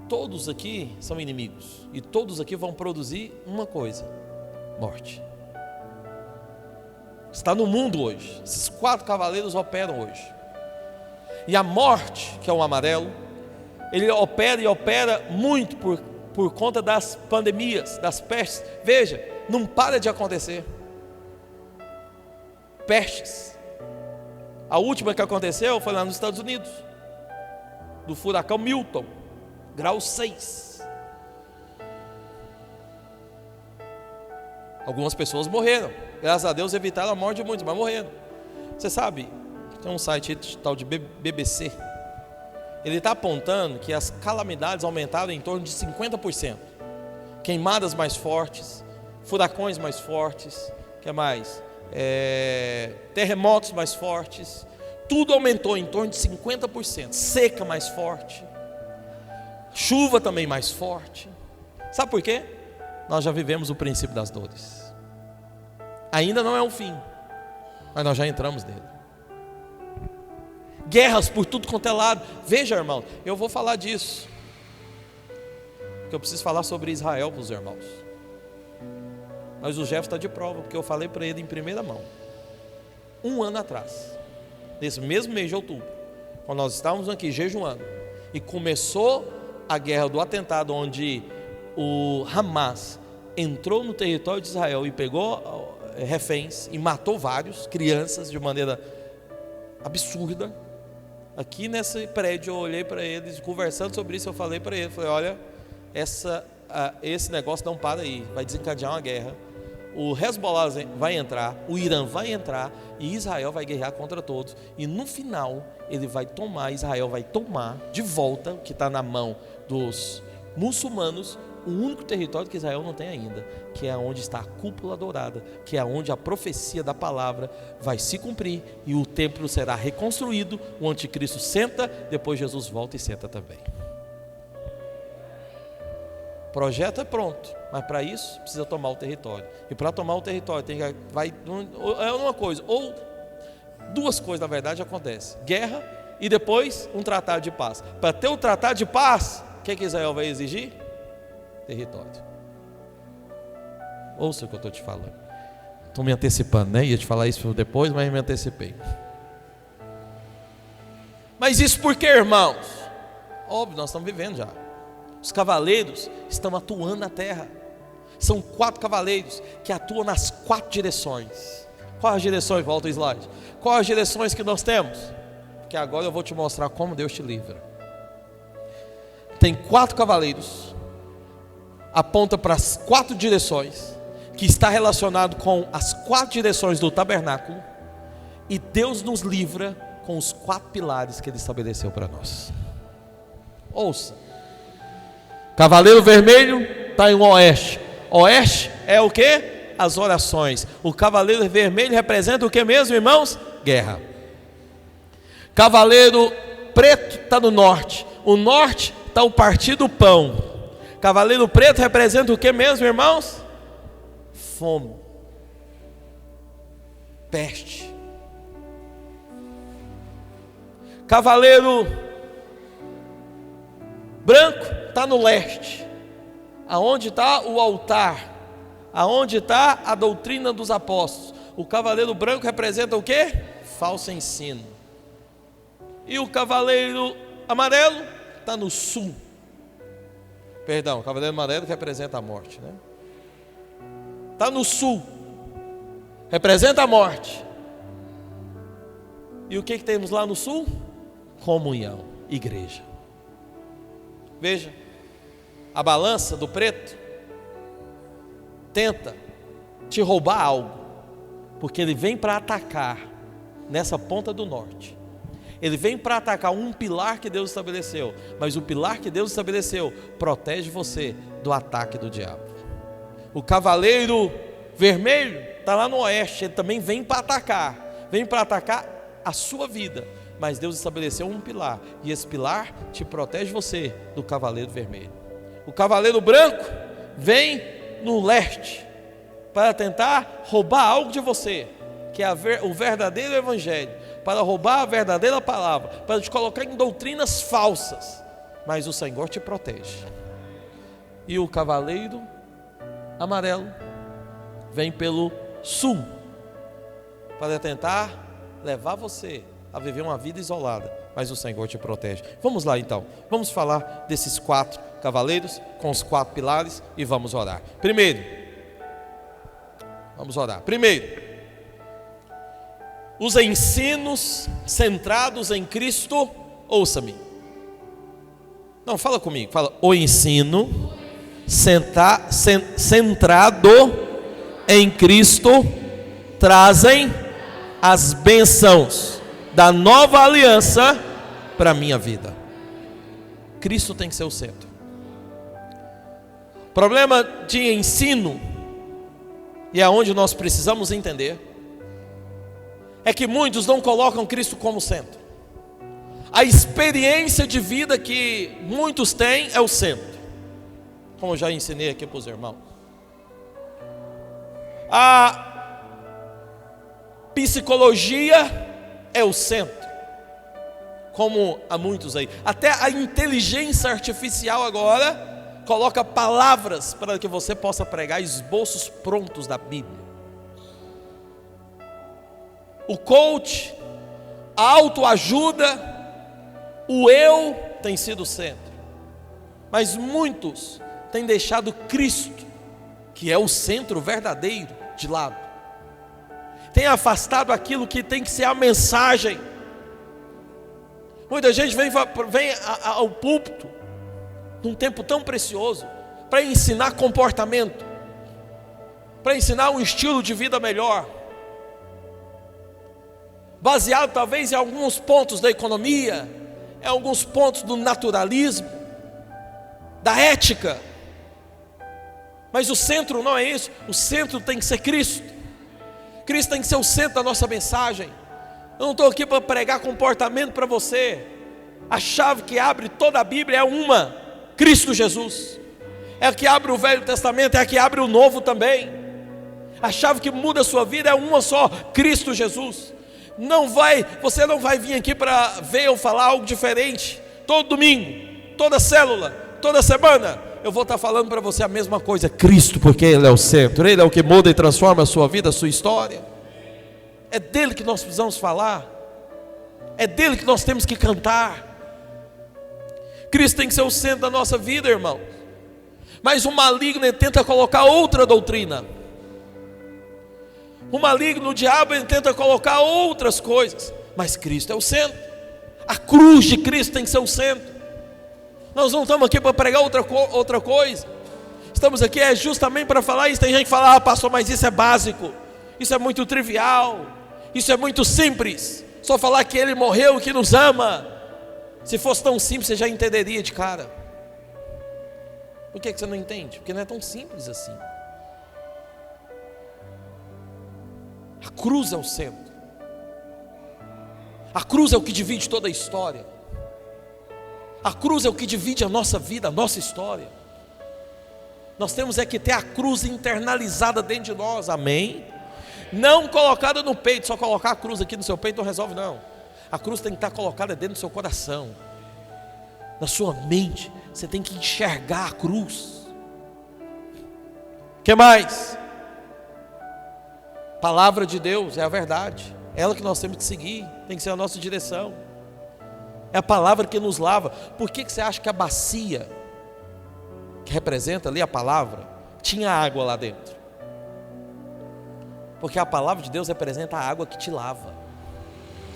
Todos aqui são inimigos, e todos aqui vão produzir uma coisa: morte. Está no mundo hoje. Esses 4 cavaleiros operam hoje. E a morte, que é o amarelo, ele opera e opera muito por conta das pandemias, das pestes. Veja, não para de acontecer. Pestes. A última que aconteceu foi lá nos Estados Unidos, do furacão Milton, grau 6. Algumas pessoas morreram. Graças a Deus evitaram a morte de muitos, mas morreram. Você sabe, tem um site tal de BBC. Ele está apontando que as calamidades aumentaram em torno de 50%. Queimadas mais fortes, furacões mais fortes, que mais? Terremotos mais fortes. Tudo aumentou em torno de 50%. Seca mais forte, chuva também mais forte. Sabe por quê? Nós já vivemos o princípio das dores. Ainda não é o fim, mas nós já entramos nele. Guerras por tudo quanto é lado. Veja, irmão, eu vou falar disso, porque eu preciso falar sobre Israel para os irmãos. Mas o Jeff está de prova, porque eu falei para ele em primeira mão, 1 ano atrás, nesse mesmo mês de outubro, quando nós estávamos aqui jejuando, e começou a guerra do atentado, onde o Hamas entrou no território de Israel e pegou reféns e matou vários, crianças, de maneira absurda. Aqui nesse prédio eu olhei para eles, conversando sobre isso, eu falei para eles, falei: olha, esse negócio não para aí, vai desencadear uma guerra. O Hezbollah vai entrar, o Irã vai entrar, e Israel vai guerrear contra todos, e no final Israel vai tomar de volta o que está na mão dos muçulmanos, o único território que Israel não tem ainda, que é onde está a cúpula dourada, que é onde a profecia da palavra vai se cumprir, e o templo será reconstruído, o anticristo senta, depois Jesus volta e senta também. O projeto é pronto, mas para isso precisa tomar o território, e para tomar o território é uma coisa, ou duas coisas na verdade acontecem: guerra e depois um tratado de paz. Para ter o tratado de paz, o que Israel vai exigir? Território. Ouça o que eu estou te falando. Estou me antecipando, né? Ia te falar isso depois, mas me antecipei. Mas isso por quê, irmãos? Óbvio, nós estamos vivendo já. Os cavaleiros estão atuando na terra. São 4 cavaleiros que atuam nas 4 direções. Quais as direções? Volta o slide. Quais as direções que nós temos? Porque agora eu vou te mostrar como Deus te livra. Tem 4 cavaleiros, aponta para as 4 direções, que está relacionado com as 4 direções do tabernáculo, e Deus nos livra com os 4 pilares que Ele estabeleceu para nós. Ouça. Cavaleiro vermelho está em oeste. Oeste é o que? As orações. O cavaleiro vermelho representa o que mesmo, irmãos? Guerra. Cavaleiro preto está no norte. O norte está o partido pão. Cavaleiro preto representa o que mesmo, irmãos? Fome, peste. Cavaleiro branco está no leste, aonde está o altar, aonde está a doutrina dos apóstolos. O cavaleiro branco representa o que? Falso ensino. E o cavaleiro amarelo está no sul. Perdão, o cavaleiro amarelo representa a morte, né? Está no sul, representa a morte. E o que temos lá no sul? Comunhão, igreja. Veja, a balança do preto tenta te roubar algo, porque ele vem para atacar nessa ponta do norte. Ele vem para atacar um pilar que Deus estabeleceu, mas o pilar que Deus estabeleceu protege você do ataque do diabo. O cavaleiro vermelho está lá no oeste, ele também vem para atacar a sua vida, mas Deus estabeleceu um pilar, e esse pilar te protege você do cavaleiro vermelho. O cavaleiro branco vem no leste para tentar roubar algo de você, que é o verdadeiro evangelho, para roubar a verdadeira palavra, para te colocar em doutrinas falsas, mas o Senhor te protege. E o cavaleiro amarelo vem pelo sul para tentar levar você a viver uma vida isolada, mas o Senhor te protege. Vamos lá então, vamos falar desses 4 cavaleiros com os 4 pilares e vamos orar. Primeiro, os ensinos centrados em Cristo. Ouça-me, não, fala comigo, fala: o ensino centrado em Cristo trazem as bênçãos da nova aliança para a minha vida. Cristo tem que ser o centro. Problema de ensino, e é onde nós precisamos entender, é que muitos não colocam Cristo como centro. A experiência de vida que muitos têm é o centro, como eu já ensinei aqui para os irmãos. A psicologia é o centro, como há muitos aí. Até a inteligência artificial agora coloca palavras para que você possa pregar esboços prontos da Bíblia. O coach, a autoajuda, o eu tem sido o centro, mas muitos têm deixado Cristo, que é o centro verdadeiro, de lado. Tem afastado aquilo que tem que ser a mensagem. Muita gente vem ao púlpito num tempo tão precioso para ensinar comportamento, para ensinar um estilo de vida melhor, baseado talvez em alguns pontos da economia, em alguns pontos do naturalismo, da ética. Mas o centro não é isso. O centro tem que ser Cristo. Cristo tem que ser o centro da nossa mensagem. Eu não estou aqui para pregar comportamento para você. A chave que abre toda a Bíblia é uma: Cristo Jesus. É a que abre o Velho Testamento, é a que abre o Novo também. A chave que muda a sua vida é uma só: Cristo Jesus. Você não vai vir aqui para ver eu falar algo diferente. Todo domingo, toda célula, toda semana, eu vou estar falando para você a mesma coisa: Cristo, porque Ele é o centro, Ele é o que muda e transforma a sua vida, a sua história. É dele que nós precisamos falar, é dele que nós temos que cantar. Cristo tem que ser o centro da nossa vida, irmão. Mas o maligno tenta colocar outra doutrina. O maligno, o diabo, ele tenta colocar outras coisas, mas Cristo é o centro. A cruz de Cristo tem que ser o centro. Nós não estamos aqui para pregar outra coisa. Estamos aqui justamente para falar isso. Tem gente que fala: ah, pastor, mas isso é básico, isso é muito trivial, isso é muito simples. Só falar que Ele morreu, que nos ama. Se fosse tão simples, você já entenderia de cara. Por que você não entende? Porque não é tão simples assim. A cruz é o centro. A cruz é o que divide toda a história. A cruz é o que divide a nossa vida, a nossa história. Nós temos é que ter a cruz internalizada dentro de nós, amém? Não colocada no peito, só colocar a cruz aqui no seu peito não resolve não. A cruz tem que estar colocada dentro do seu coração, na sua mente. Você tem que enxergar a cruz. O que mais? Palavra de Deus é a verdade, é ela que nós temos que seguir, tem que ser a nossa direção. É a palavra que nos lava. Por que você acha que a bacia, que representa ali a palavra, tinha água lá dentro? Porque a palavra de Deus representa a água que te lava.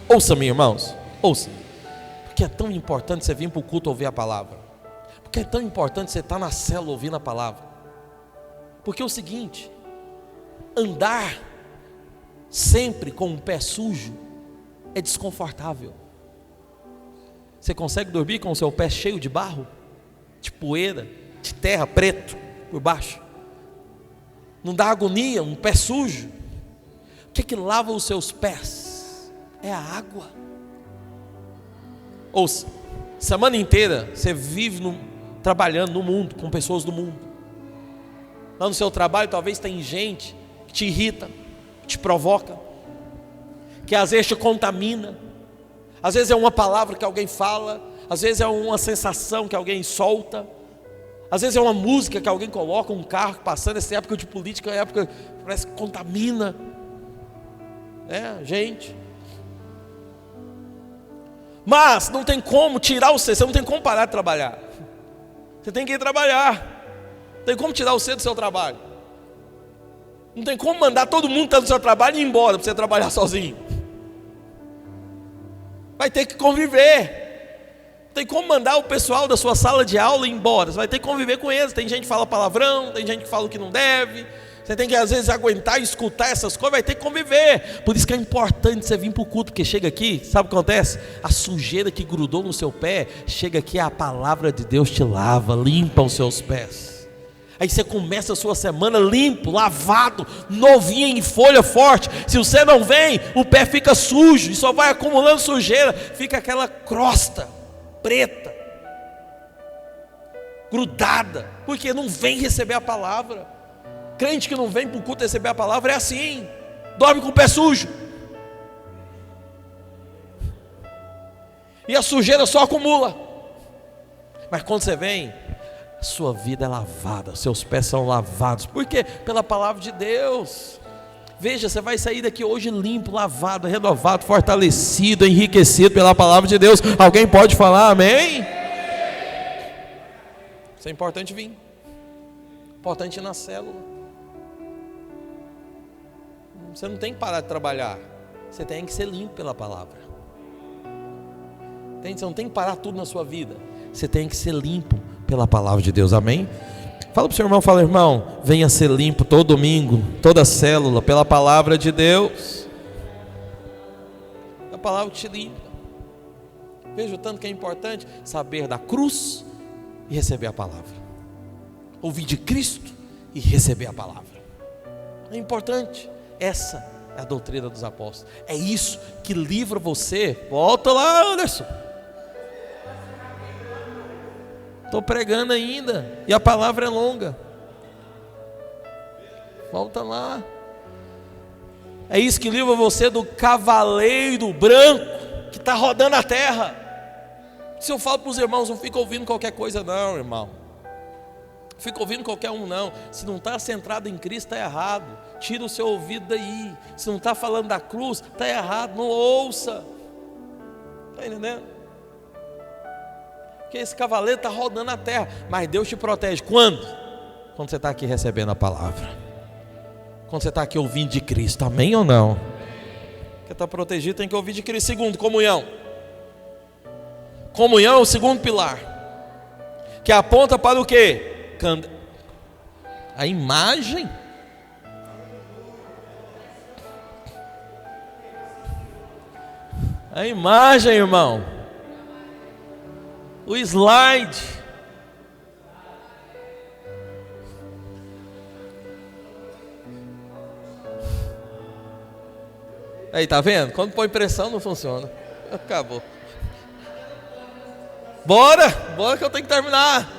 Ouça-me, irmãos, ouça. Porque é tão importante você vir para o culto ouvir a palavra. Porque é tão importante você estar na célula ouvindo a palavra. Porque é o seguinte: andar sempre com o pé sujo é desconfortável. Você consegue dormir com o seu pé cheio de barro, de poeira, de terra, preto por baixo? Não dá agonia um pé sujo? O que lava os seus pés? É a água. Ouça, semana inteira você vive trabalhando no mundo, com pessoas do mundo. Lá no seu trabalho talvez tem gente que te irrita, que te provoca, que às vezes te contamina. Às vezes é uma palavra que alguém fala, às vezes é uma sensação que alguém solta, às vezes é uma música que alguém coloca, um carro passando. Essa época de política é época que parece que contamina, gente. Mas não tem como tirar você não tem como parar de trabalhar. Você tem que ir trabalhar. Não tem como tirar você do seu trabalho. Não tem como mandar todo mundo que está no seu trabalho e ir embora para você trabalhar sozinho. Vai ter que conviver. Não tem como mandar o pessoal da sua sala de aula ir embora. Você vai ter que conviver com eles. Tem gente que fala palavrão, tem gente que fala o que não deve. Você tem que às vezes aguentar e escutar essas coisas. Vai ter que conviver. Por isso que é importante você vir para o culto. Porque chega aqui, sabe o que acontece? A sujeira que grudou no seu pé, chega aqui, a palavra de Deus te lava, limpa os seus pés. Aí você começa a sua semana limpo, lavado, novinho, em folha forte. Se você não vem, o pé fica sujo e só vai acumulando sujeira. Fica aquela crosta preta, grudada, porque não vem receber a palavra. Crente que não vem para o culto receber a palavra é assim, dorme com o pé sujo. E a sujeira só acumula. Mas quando você vem, sua vida é lavada, seus pés são lavados. Por quê? Pela palavra de Deus. Veja, você vai sair daqui hoje limpo, lavado, renovado, fortalecido, enriquecido pela palavra de Deus. Alguém pode falar amém? Isso é importante vir. Importante ir na célula. Você não tem que parar de trabalhar. Você tem que ser limpo pela palavra. Você não tem que parar tudo na sua vida. Você tem que ser limpo pela palavra de Deus, amém? Fala para o seu irmão, fala: irmão, venha ser limpo todo domingo, toda célula, pela palavra de Deus. A palavra te limpa. Veja o tanto que é importante saber da cruz e receber a palavra, ouvir de Cristo e receber a palavra. É importante. Essa é a doutrina dos apóstolos. É isso que livra você. Volta lá, Anderson. Estou pregando ainda e a palavra é longa. Volta lá. É isso que livra você do cavaleiro branco que está rodando a terra. Se eu falo para os irmãos, não fica ouvindo qualquer coisa não, irmão. Fica ouvindo qualquer um não. Se não está centrado em Cristo, está errado. Tira o seu ouvido daí. Se não está falando da cruz, está errado. Não ouça. Está entendendo? Porque esse cavaleiro está rodando a terra. Mas Deus te protege. Quando? Quando você está aqui recebendo a palavra. Quando você está aqui ouvindo de Cristo. Amém ou não? Porque está protegido, tem que ouvir de Cristo. Segundo, comunhão. Comunhão é o segundo pilar. Que aponta para o quê? A imagem. A imagem, irmão. O slide. Aí, tá vendo? Quando põe pressão não funciona. Acabou. Bora que eu tenho que terminar.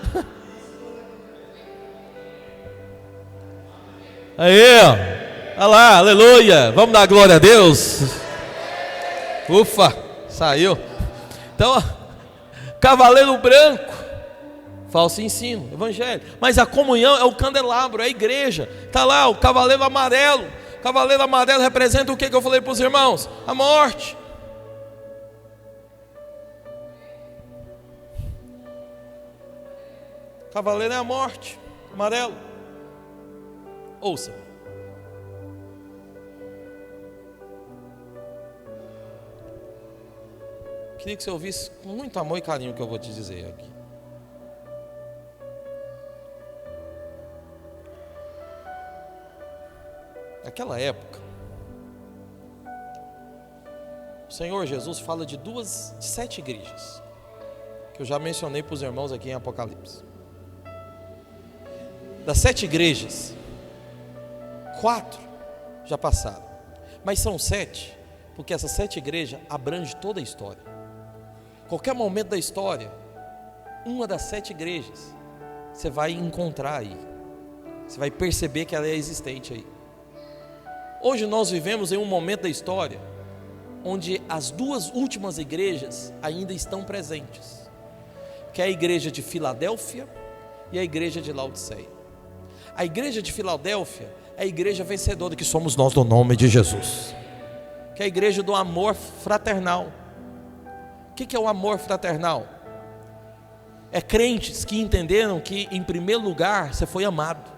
Aí, ó. Olha lá, aleluia. Vamos dar glória a Deus. Ufa, saiu. Então, ó, cavaleiro branco, falso ensino, evangelho. Mas a comunhão é o candelabro, é a igreja. Está lá o cavaleiro amarelo. O cavaleiro amarelo representa o que eu falei para os irmãos? A morte. Cavaleiro é a morte, amarelo. Ouça. Queria que você ouvisse com muito amor e carinho o que eu vou te dizer aqui. Naquela época, o Senhor Jesus fala de 7 igrejas, que eu já mencionei para os irmãos aqui em Apocalipse. Das 7 igrejas, 4 já passaram, mas são 7, porque essas 7 igrejas abrangem toda a história. Qualquer momento da história, uma das 7 igrejas você vai encontrar aí, você vai perceber que ela é existente aí. Hoje nós vivemos em um momento da história onde as 2 últimas igrejas ainda estão presentes, que é a igreja de Filadélfia e a igreja de Laodiceia. A igreja de Filadélfia é a igreja vencedora, que somos nós no nome de Jesus, que é a igreja do amor fraternal. O que é o amor fraternal? É crentes que entenderam que em primeiro lugar você foi amado.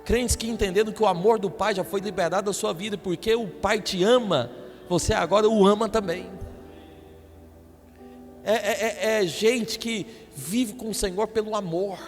Crentes que entenderam que o amor do Pai já foi liberado da sua vida, porque o Pai te ama, você agora o ama também. É gente que vive com o Senhor pelo amor,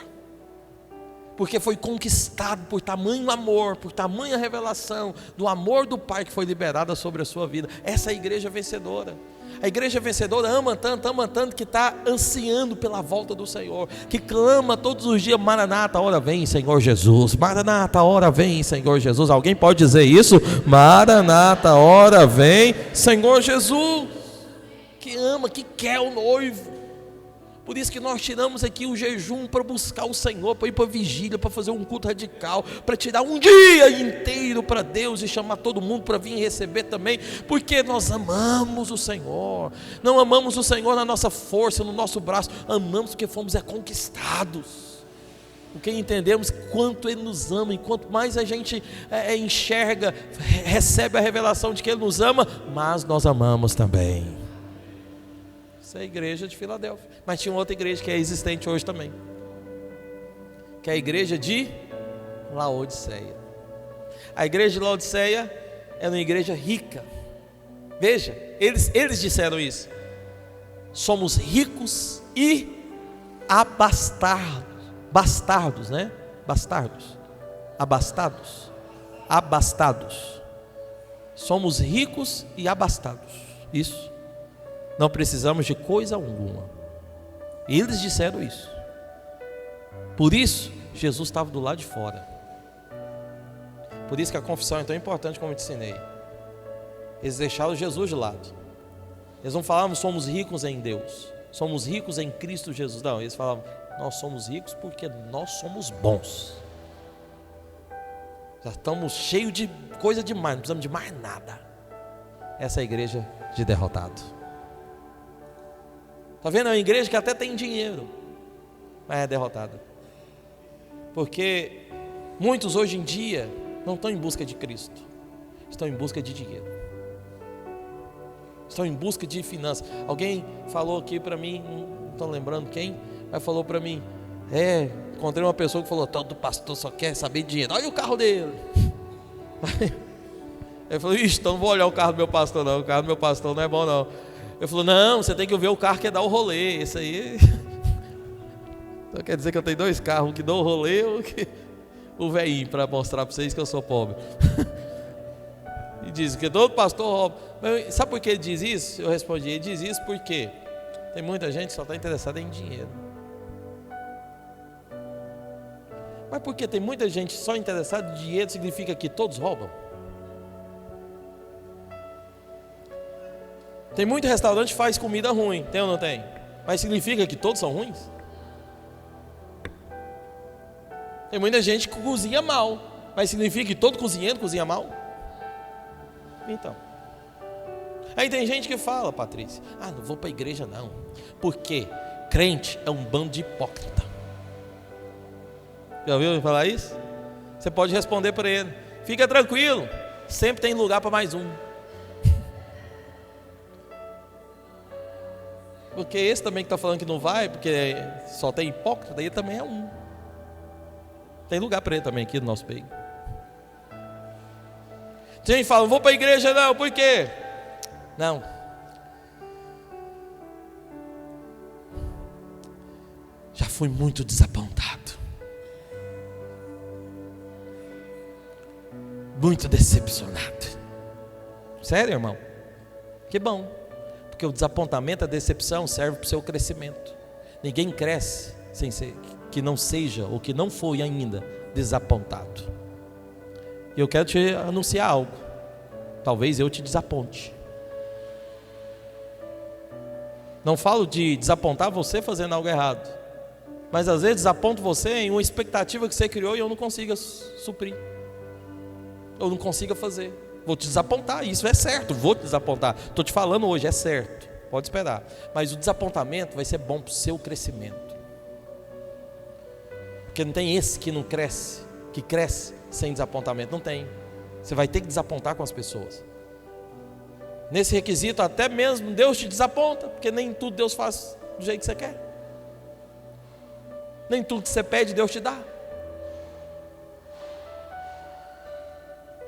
porque foi conquistado por tamanho amor, por tamanha revelação do amor do Pai que foi liberada sobre a sua vida. Essa é a igreja vencedora. A igreja vencedora ama tanto, que está ansiando pela volta do Senhor, que clama todos os dias: Maranata, hora vem, Senhor Jesus. Maranata, hora vem, Senhor Jesus. Alguém pode dizer isso? Maranata, hora vem, Senhor Jesus. Que ama, que quer o noivo. Por isso que nós tiramos aqui o jejum para buscar o Senhor, para ir para a vigília, para fazer um culto radical, para tirar um dia inteiro para Deus e chamar todo mundo para vir receber também, porque nós amamos o Senhor. Não amamos o Senhor na nossa força, no nosso braço, amamos porque fomos conquistados, porque entendemos quanto Ele nos ama, e quanto mais a gente enxerga, recebe a revelação de que Ele nos ama, mas nós amamos também. Essa é a igreja de Filadélfia. Mas tinha outra igreja que é existente hoje também, que é a igreja de Laodiceia. A igreja de Laodiceia é uma igreja rica. Veja, eles disseram isso: somos ricos e abastados. Bastardos, né? Bastardos. Abastados. Somos ricos e abastados. Isso. Não precisamos de coisa alguma. Eles disseram isso. Por isso, Jesus estava do lado de fora. Por isso que a confissão é tão importante, como eu te ensinei. Eles deixaram Jesus de lado. Eles não falavam: somos ricos em Deus, somos ricos em Cristo Jesus. Não, eles falavam: nós somos ricos porque nós somos bons. Já estamos cheios de coisa demais, não precisamos de mais nada. Essa é a igreja de derrotado. Está vendo? É uma igreja que até tem dinheiro, mas é derrotada. Porque muitos hoje em dia não estão em busca de Cristo, estão em busca de dinheiro, estão em busca de finanças. Alguém falou aqui para mim, não estou lembrando quem, mas falou para mim: encontrei uma pessoa que falou: todo pastor só quer saber de dinheiro, olha o carro dele. Ele falou: então não vou olhar o carro do meu pastor não, o carro do meu pastor não é bom não. Ele falou: não, você tem que ver o carro que é dar o rolê. Esse aí. Então quer dizer que eu tenho 2 carros, um que dá o rolê e o velhinho, para mostrar para vocês que eu sou pobre. E diz que todo pastor rouba. Mas sabe por que ele diz isso? Eu respondi: ele diz isso porque Tem muita gente que só está interessada em dinheiro. Mas porque tem muita gente só interessada em dinheiro, significa que todos roubam? Tem muito restaurante que faz comida ruim, tem ou não tem? Mas significa que todos são ruins? Tem muita gente que cozinha mal, mas significa que todo cozinheiro cozinha mal? Então. Aí tem gente que fala, Patrícia, não vou para a igreja não, porque crente é um bando de hipócrita. Já ouviu falar isso? Você pode responder para ele: fica tranquilo, sempre tem lugar para mais um. Porque esse também que está falando que não vai, porque só tem hipócrita, ele também é um. Tem lugar para ele também aqui no nosso peito. Tem gente que fala: não vou para a igreja não, por quê? Não. Já fui muito desapontado. Muito decepcionado. Sério, irmão? Que bom. Porque o desapontamento, a decepção serve para o seu crescimento. Ninguém cresce sem ser, que não seja ou que não foi ainda desapontado. E eu quero te anunciar algo. Talvez eu te desaponte. Não falo de desapontar você fazendo algo errado, mas às vezes desaponto você em uma expectativa que você criou e eu não consiga suprir. Eu não consiga fazer. Vou te desapontar, isso é certo, vou te desapontar. Estou te falando hoje, é certo, pode esperar. Mas o desapontamento vai ser bom para o seu crescimento. Porque não tem esse que não cresce, que cresce sem desapontamento, não tem. Você vai ter que desapontar com as pessoas. Nesse requisito, até mesmo Deus te desaponta, porque nem tudo Deus faz do jeito que você quer. Nem tudo que você pede, Deus te dá.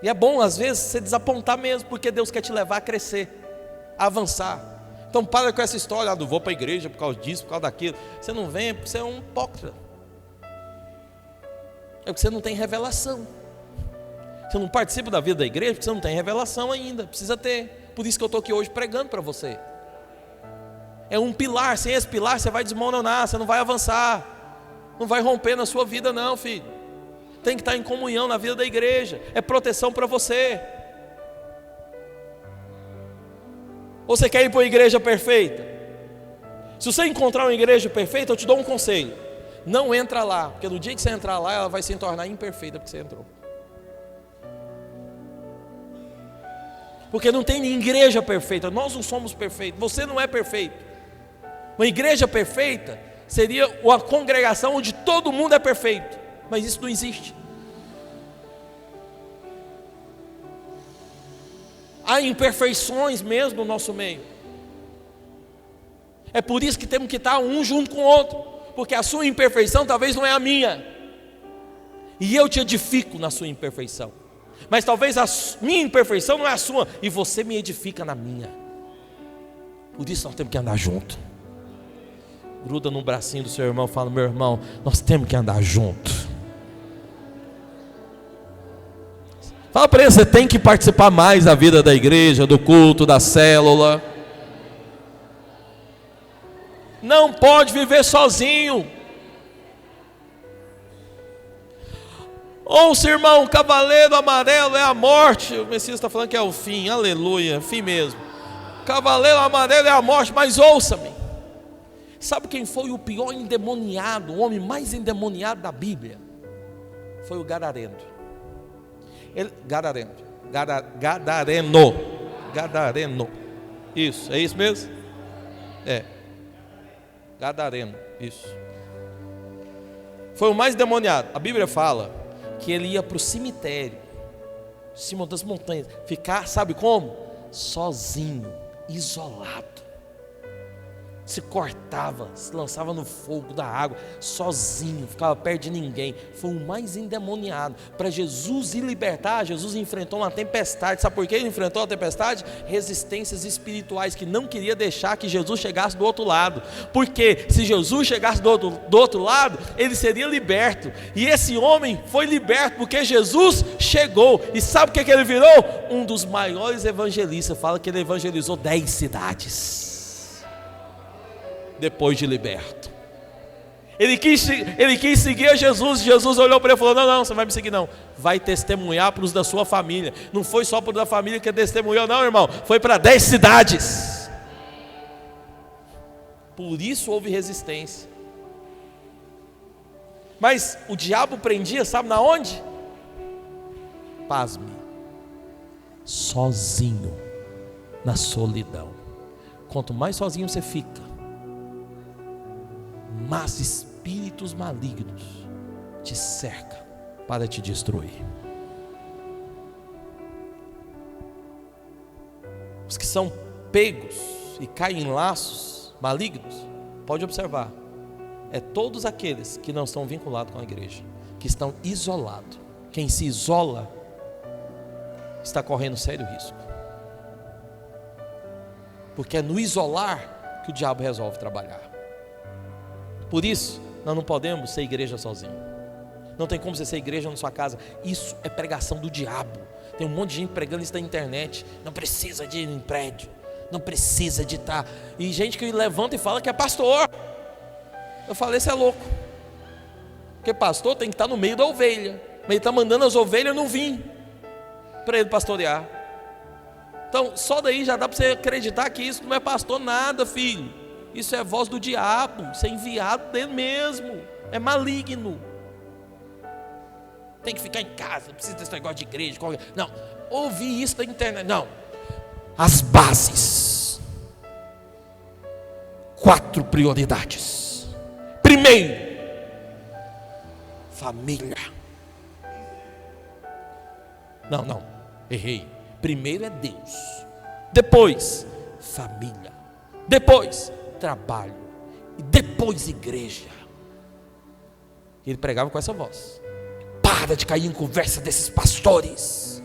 E é bom, às vezes, você desapontar mesmo, porque Deus quer te levar a crescer, a avançar. Então, para com essa história: não vou para a igreja por causa disso, por causa daquilo. Você não vem porque você é um hipócrita. É porque você não tem revelação. Você não participa da vida da igreja porque você não tem revelação ainda. Precisa ter. Por isso que eu estou aqui hoje pregando para você. É um pilar. Sem esse pilar você vai desmoronar, você não vai avançar, não vai romper na sua vida não, filho. Tem que estar em comunhão na vida da igreja. É proteção para você. Ou você quer ir para uma igreja perfeita? Se você encontrar uma igreja perfeita, eu te dou um conselho: não entra lá, porque no dia que você entrar lá, ela vai se tornar imperfeita porque você entrou. Porque não tem igreja perfeita. Nós não somos perfeitos. Você não é perfeito. Uma igreja perfeita seria uma congregação onde todo mundo é perfeito. Mas isso não existe. Há imperfeições mesmo no nosso meio. É por isso que temos que estar um junto com o outro, porque a sua imperfeição talvez não é a minha, e eu te edifico na sua imperfeição. Mas talvez a minha imperfeição não é a sua, e você me edifica na minha. Por isso nós temos que andar junto. Gruda no bracinho do seu irmão e fala: meu irmão, nós temos que andar junto. Fala para ele: você tem que participar mais da vida da igreja, do culto, da célula. Não pode viver sozinho. Ouça, irmão, o cavaleiro amarelo é a morte. O Messias está falando que é o fim, aleluia, fim mesmo. Cavaleiro amarelo é a morte, mas ouça-me. Sabe quem foi o pior endemoniado, o homem mais endemoniado da Bíblia? Foi o Gadareno. Gadareno. Isso, é isso mesmo? É. Gadareno, isso. Foi o mais endemoniado. A Bíblia fala que ele ia para o cemitério, em cima das montanhas, ficar, sabe como? Sozinho, isolado. Se cortava, se lançava no fogo da água, sozinho, ficava perto de ninguém. Foi o mais endemoniado. Para Jesus ir libertar, Jesus enfrentou uma tempestade. Sabe por que ele enfrentou a tempestade? Resistências espirituais que não queria deixar que Jesus chegasse do outro lado. Porque se Jesus chegasse do outro lado, ele seria liberto. E esse homem foi liberto porque Jesus chegou. E sabe o que ele virou? Um dos maiores evangelistas. Fala que ele evangelizou 10 cidades. depois de liberto. Ele quis seguir a Jesus. Jesus olhou para ele e falou: não, você vai me seguir não. Vai testemunhar para os da sua família. Não foi só para os da família que testemunhou, não, irmão. Foi para 10 cidades. Por isso houve resistência. Mas o diabo prendia, sabe na onde? Pasme. Sozinho, na solidão. Quanto mais sozinho você fica, mais espíritos malignos te cercam para te destruir. Os que são pegos e caem em laços malignos, pode observar, é todos aqueles que não estão vinculados com a igreja, que estão isolados. Quem se isola está correndo sério risco, porque é no isolar que o diabo resolve trabalhar. Por isso, nós não podemos ser igreja sozinho. Não tem como você ser igreja na sua casa. Isso é pregação do diabo. Tem um monte de gente pregando isso na internet. Não precisa de ir em prédio, não precisa de estar. E gente que levanta e fala que é pastor. Eu falei: você é louco. Porque pastor tem que estar no meio da ovelha. Mas ele está mandando as ovelhas não vir para ele pastorear. Então, só daí já dá para você acreditar que isso não é pastor nada, filho. Isso é voz do diabo. Isso é enviado dele mesmo. É maligno. Tem que ficar em casa, não precisa desse negócio de igreja. Não, ouvi isso da internet. Não. As bases. 4 prioridades. Primeiro, família. Não, errei. Primeiro é Deus. Depois, família. Depois, trabalho. E depois, igreja. Ele pregava com essa voz: para de cair em conversa desses pastores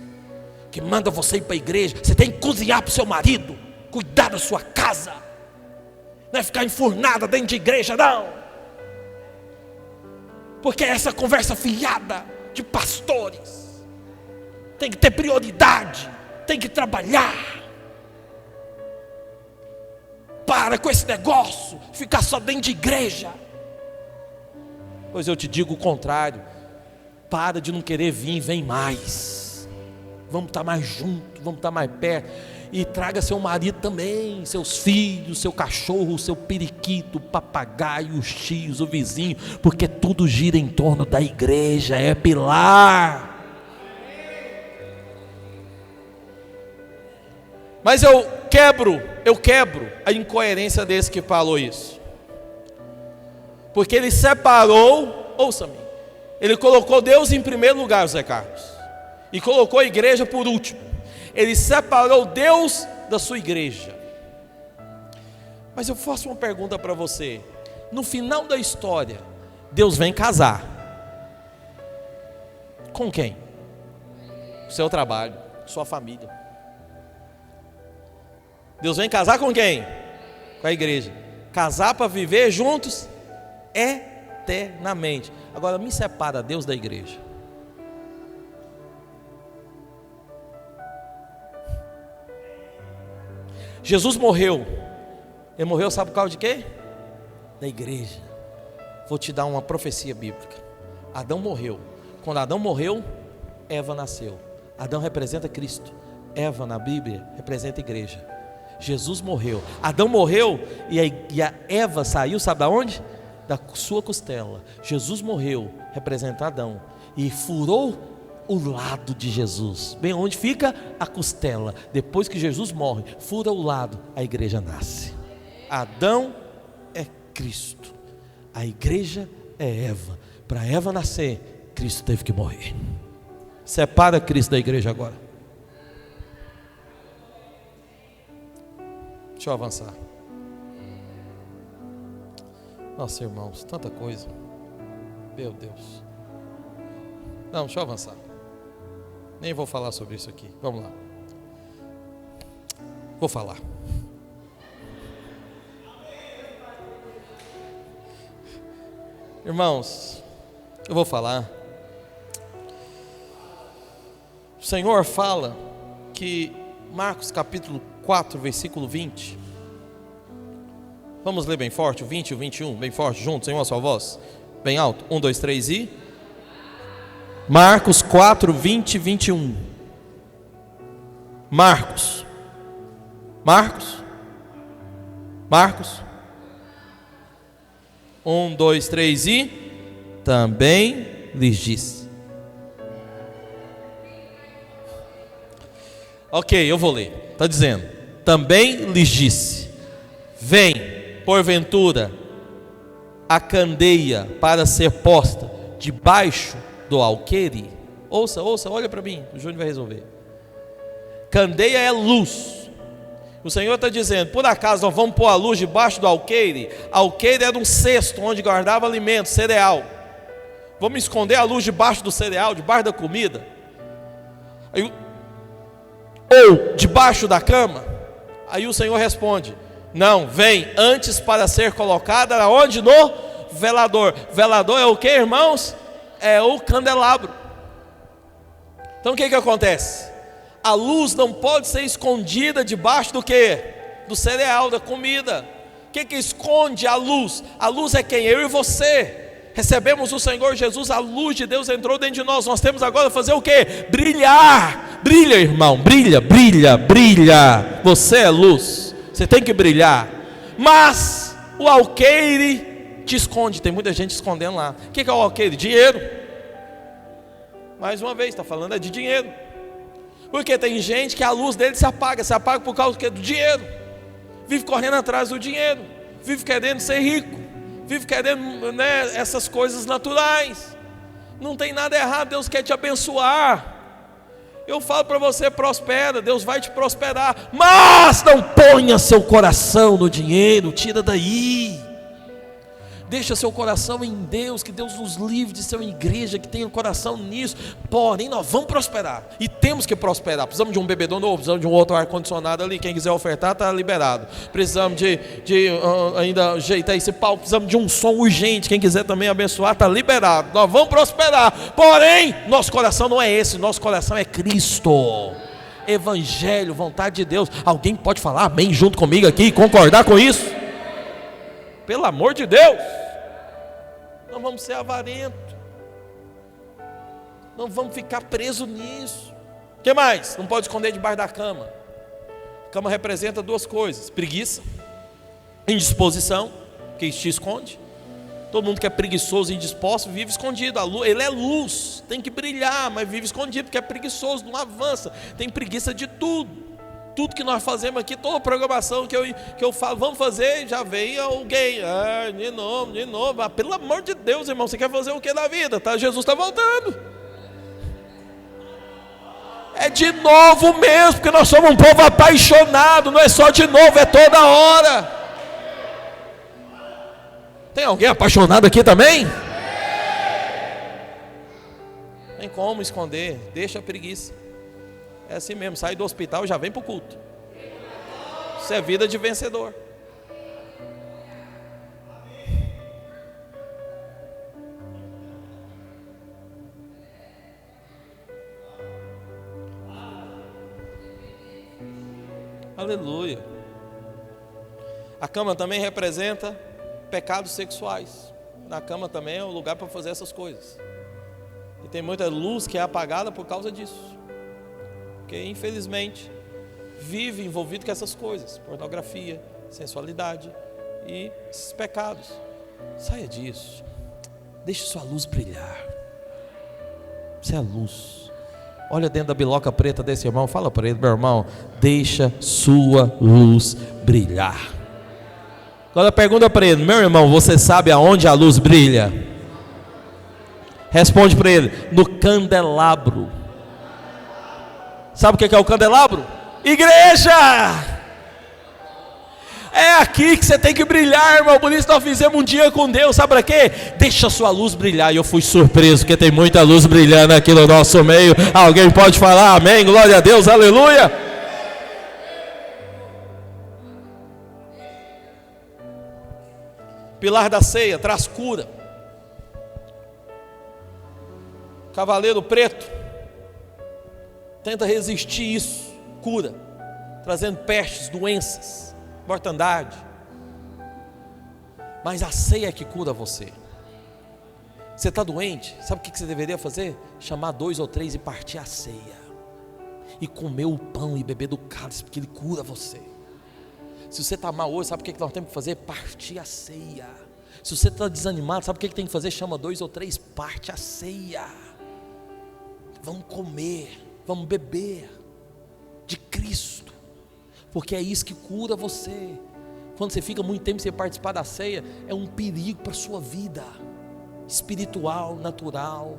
que mandam você ir para a igreja. Você tem que cozinhar para o seu marido, cuidar da sua casa. Não é ficar enfurnada dentro de igreja, não. Porque é essa conversa fiada de pastores. Tem que ter prioridade, tem que trabalhar. Para com esse negócio, ficar só dentro de igreja. Pois eu te digo o contrário. Para de não querer vir, vem mais. Vamos estar mais juntos, vamos estar mais perto. E traga seu marido também, seus filhos, seu cachorro, seu periquito, o papagaio, os tios, o vizinho. Porque tudo gira em torno da igreja, é pilar. Mas eu quebro a incoerência desse que falou isso. Porque ele separou, ouça-me, ele colocou Deus em primeiro lugar, José Carlos, e colocou a igreja por último. Ele separou Deus da sua igreja. Mas eu faço uma pergunta para você: no final da história, Deus vem casar com quem? O seu trabalho, sua família. Deus vem casar com quem? Com a igreja. Casar para viver juntos eternamente. Agora me separa Deus da igreja. Jesus morreu. Ele morreu, sabe por causa de quê? Da igreja. Vou te dar uma profecia bíblica. Adão morreu. Quando Adão morreu, Eva nasceu. Adão representa Cristo. Eva na Bíblia representa a igreja. Jesus morreu. Adão morreu e a Eva saiu, sabe da onde? Da sua costela. Jesus morreu, representa Adão, e furou o lado de Jesus, bem onde fica a costela. Depois que Jesus morre, fura o lado, a igreja nasce. Adão é Cristo, a igreja é Eva. Para Eva nascer, Cristo teve que morrer. Separa Cristo da igreja agora. Deixa eu avançar. Nossa, irmãos, tanta coisa. Meu Deus. Não, deixa eu avançar. Nem vou falar sobre isso aqui. Vamos lá. Vou falar. Irmãos, eu vou falar. O Senhor fala que Marcos capítulo 4, versículo 20. Vamos ler bem forte, o 20 e o 21, bem forte, juntos, em uma só voz. Bem alto, 1, 2, 3 e... Marcos 4, 20 e 21. Marcos. 1, 2, 3 e... Também lhes disse. Ok, eu vou ler. Está dizendo, também lhes disse: vem, porventura, a candeia para ser posta debaixo do alqueire. Ouça, olha para mim, o Júnior vai resolver. Candeia é luz. O Senhor está dizendo, por acaso nós vamos pôr a luz debaixo do alqueire? Alqueire era um cesto onde guardava alimento, cereal. Vamos esconder a luz debaixo do cereal, debaixo da comida? Ou debaixo da cama? Aí o Senhor responde, não, vem antes para ser colocada onde? No velador. Velador é o que, irmãos? É o candelabro. Então o que acontece? A luz não pode ser escondida debaixo do que? Do cereal, da comida. O que esconde a luz? A luz é quem? Eu e você. Recebemos o Senhor Jesus, a luz de Deus entrou dentro de nós. Nós temos agora que fazer o que? Brilhar. Brilha, irmão, brilha. Você é luz, você tem que brilhar. Mas o alqueire te esconde. Tem muita gente escondendo lá. O que é o alqueire? Dinheiro. Mais uma vez, está falando é de dinheiro. Porque tem gente que a luz dele se apaga por causa do dinheiro. Vive correndo atrás do dinheiro, vive querendo ser rico, vive querendo, essas coisas naturais. Não tem nada errado, Deus quer te abençoar. Eu falo para você, prospera, Deus vai te prosperar, mas não ponha seu coração no dinheiro, tira daí. Deixa seu coração em Deus, que Deus nos livre de ser uma igreja que tenha um coração nisso. Porém, nós vamos prosperar, e temos que prosperar. Precisamos de um bebedouro novo, precisamos de um outro ar-condicionado ali. Quem quiser ofertar, está liberado. Precisamos de ainda ajeitar esse palco. Precisamos de um som urgente. Quem quiser também abençoar, está liberado. Nós vamos prosperar. Porém, nosso coração não é esse, nosso coração é Cristo. Evangelho, vontade de Deus. Alguém pode falar amém junto comigo aqui e concordar com isso? Pelo amor de Deus, não vamos ser avarentos, não vamos ficar presos nisso. O que mais? Não pode esconder debaixo da cama. A cama representa duas coisas: preguiça, indisposição, que te esconde. Todo mundo que é preguiçoso e indisposto vive escondido. Ele é luz, tem que brilhar, mas vive escondido porque é preguiçoso, não avança, tem preguiça de tudo. Tudo que nós fazemos aqui, toda a programação que eu falo, vamos fazer, já veio alguém, de novo, pelo amor de Deus, irmão, você quer fazer o que na vida? Jesus está voltando, é de novo mesmo, porque nós somos um povo apaixonado, não é só de novo, é toda hora. Tem alguém apaixonado aqui também? Tem como esconder, deixa a preguiça. É assim mesmo, sai do hospital e já vem para o culto. Isso é vida de vencedor. Aleluia. A cama também representa pecados sexuais. Na cama também é o lugar para fazer essas coisas. E tem muita luz que é apagada por causa disso. Porque infelizmente vive envolvido com essas coisas, pornografia, sensualidade e esses pecados. Saia disso, deixe sua luz brilhar. Você é a luz. Olha dentro da biloca preta desse irmão, fala para ele: meu irmão, deixa sua luz brilhar. Agora pergunta para ele: meu irmão, você sabe aonde a luz brilha? Responde para ele: no candelabro. Sabe o que é o candelabro? Igreja! É aqui que você tem que brilhar, irmão. Por isso nós fizemos um dia com Deus, sabe para quê? Deixa a sua luz brilhar. E eu fui surpreso, porque tem muita luz brilhando aqui no nosso meio. Alguém pode falar amém? Glória a Deus, aleluia! Pilar da ceia, traz cura. Cavaleiro preto tenta resistir isso, cura, trazendo pestes, doenças, mortandade. Mas a ceia é que cura você. Você está doente? Sabe o que você deveria fazer? Chamar 2 ou 3 e partir a ceia. E comer o pão e beber do cálice, porque ele cura você. Se você está mal hoje, sabe o que nós temos que fazer? Partir a ceia. Se você está desanimado, sabe o que tem que fazer? Chama 2 ou 3, parte a ceia. Vamos comer, vamos beber de Cristo, porque é isso que cura você. Quando você fica muito tempo sem participar da ceia, é um perigo para a sua vida espiritual, natural.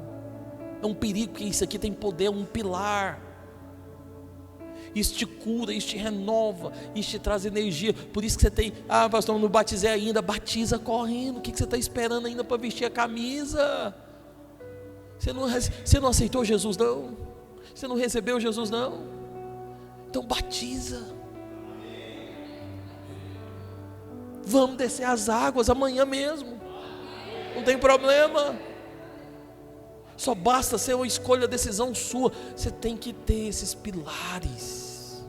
É um perigo, porque isso aqui tem poder, é um pilar. Isso te cura, isso te renova, isso te traz energia. Por isso que você tem, pastor, eu não batizei ainda. Batiza correndo. O que você está esperando ainda para vestir a camisa? Você não aceitou Jesus não? Você não recebeu Jesus não? Então batiza. Vamos descer as águas amanhã mesmo. Não tem problema. Só basta ser uma escolha, decisão sua. Você tem que ter esses pilares.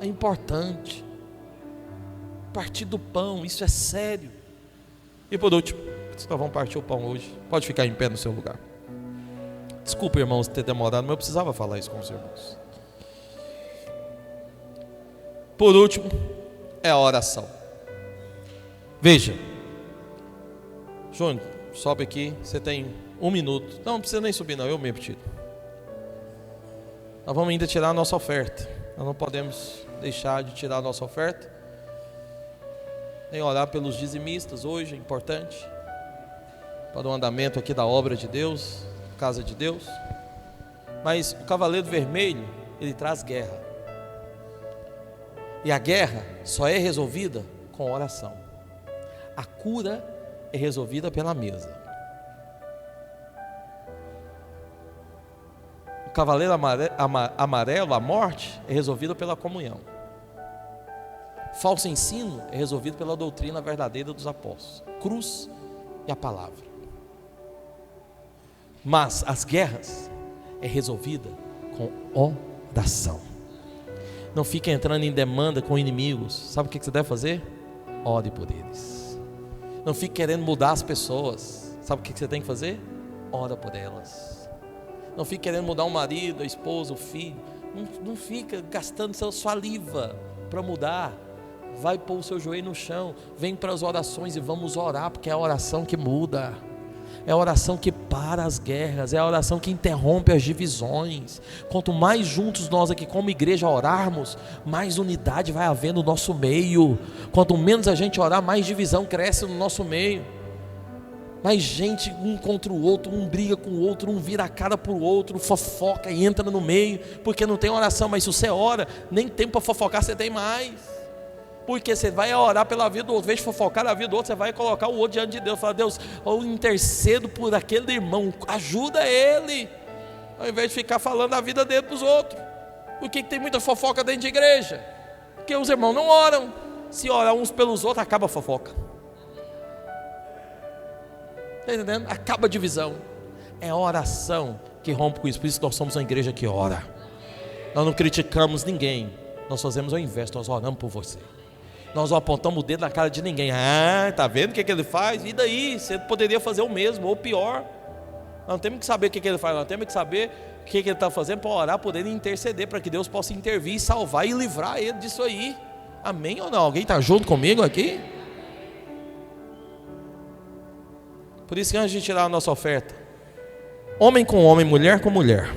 É importante. Partir do pão, isso é sério. E por último, nós vamos partir o pão hoje. Pode ficar em pé no seu lugar. Desculpa, irmãos, ter demorado, mas eu precisava falar isso com os irmãos. Por último, é a oração. Veja, Júnior, sobe aqui, você tem 1 minuto. Não precisa nem subir não, eu mesmo tiro. Nós vamos ainda tirar a nossa oferta. Nós não podemos deixar de tirar a nossa oferta. Nem orar pelos dizimistas hoje, é importante. Para o andamento aqui da obra de Deus, casa de Deus. Mas o cavaleiro vermelho, ele traz guerra. E a guerra só é resolvida com oração. A cura é resolvida pela mesa. O cavaleiro amarelo, a morte, é resolvida pela comunhão. Falso ensino é resolvido pela doutrina verdadeira dos apóstolos. Cruz e a palavra. Mas as guerras é resolvida com oração. Não fica entrando em demanda com inimigos. Sabe o que você deve fazer? Ore por eles. Não fique querendo mudar as pessoas. Sabe o que você tem que fazer? Ora por elas. Não fique querendo mudar o marido, a esposa, o filho. Não fica gastando sua saliva para mudar. Vai pôr o seu joelho no chão. Vem para as orações e vamos orar, porque é a oração que muda. É a oração que para as guerras, é a oração que interrompe as divisões. Quanto mais juntos nós aqui como igreja orarmos, mais unidade vai haver no nosso meio. Quanto menos a gente orar, mais divisão cresce no nosso meio. Mais gente um contra o outro, um briga com o outro, um vira a cara para o outro, fofoca e entra no meio, porque não tem oração. Mas se você ora, nem tempo para fofocar você tem mais. Porque você vai orar pela vida do outro, em vez de fofocar a vida do outro, você vai colocar o outro diante de Deus. Fala, Deus, eu intercedo por aquele irmão, ajuda ele, ao invés de ficar falando a vida dele para os outros. Por que tem muita fofoca dentro de igreja? Porque os irmãos não oram. Se orar uns pelos outros, acaba a fofoca. Está entendendo? Acaba a divisão. É a oração que rompe com isso. Por isso nós somos uma igreja que ora. Nós não criticamos ninguém. Nós fazemos o inverso, nós oramos por você. Nós não apontamos o dedo na cara de ninguém. Tá vendo o que ele faz? E daí? Você poderia fazer o mesmo, ou pior. Nós não temos que saber o que ele faz, nós temos que saber o que ele está fazendo para orar, por ele interceder, para que Deus possa intervir, salvar e livrar ele disso aí. Amém ou não? Alguém está junto comigo aqui? Por isso que antes de tirar a nossa oferta, homem com homem, mulher com mulher,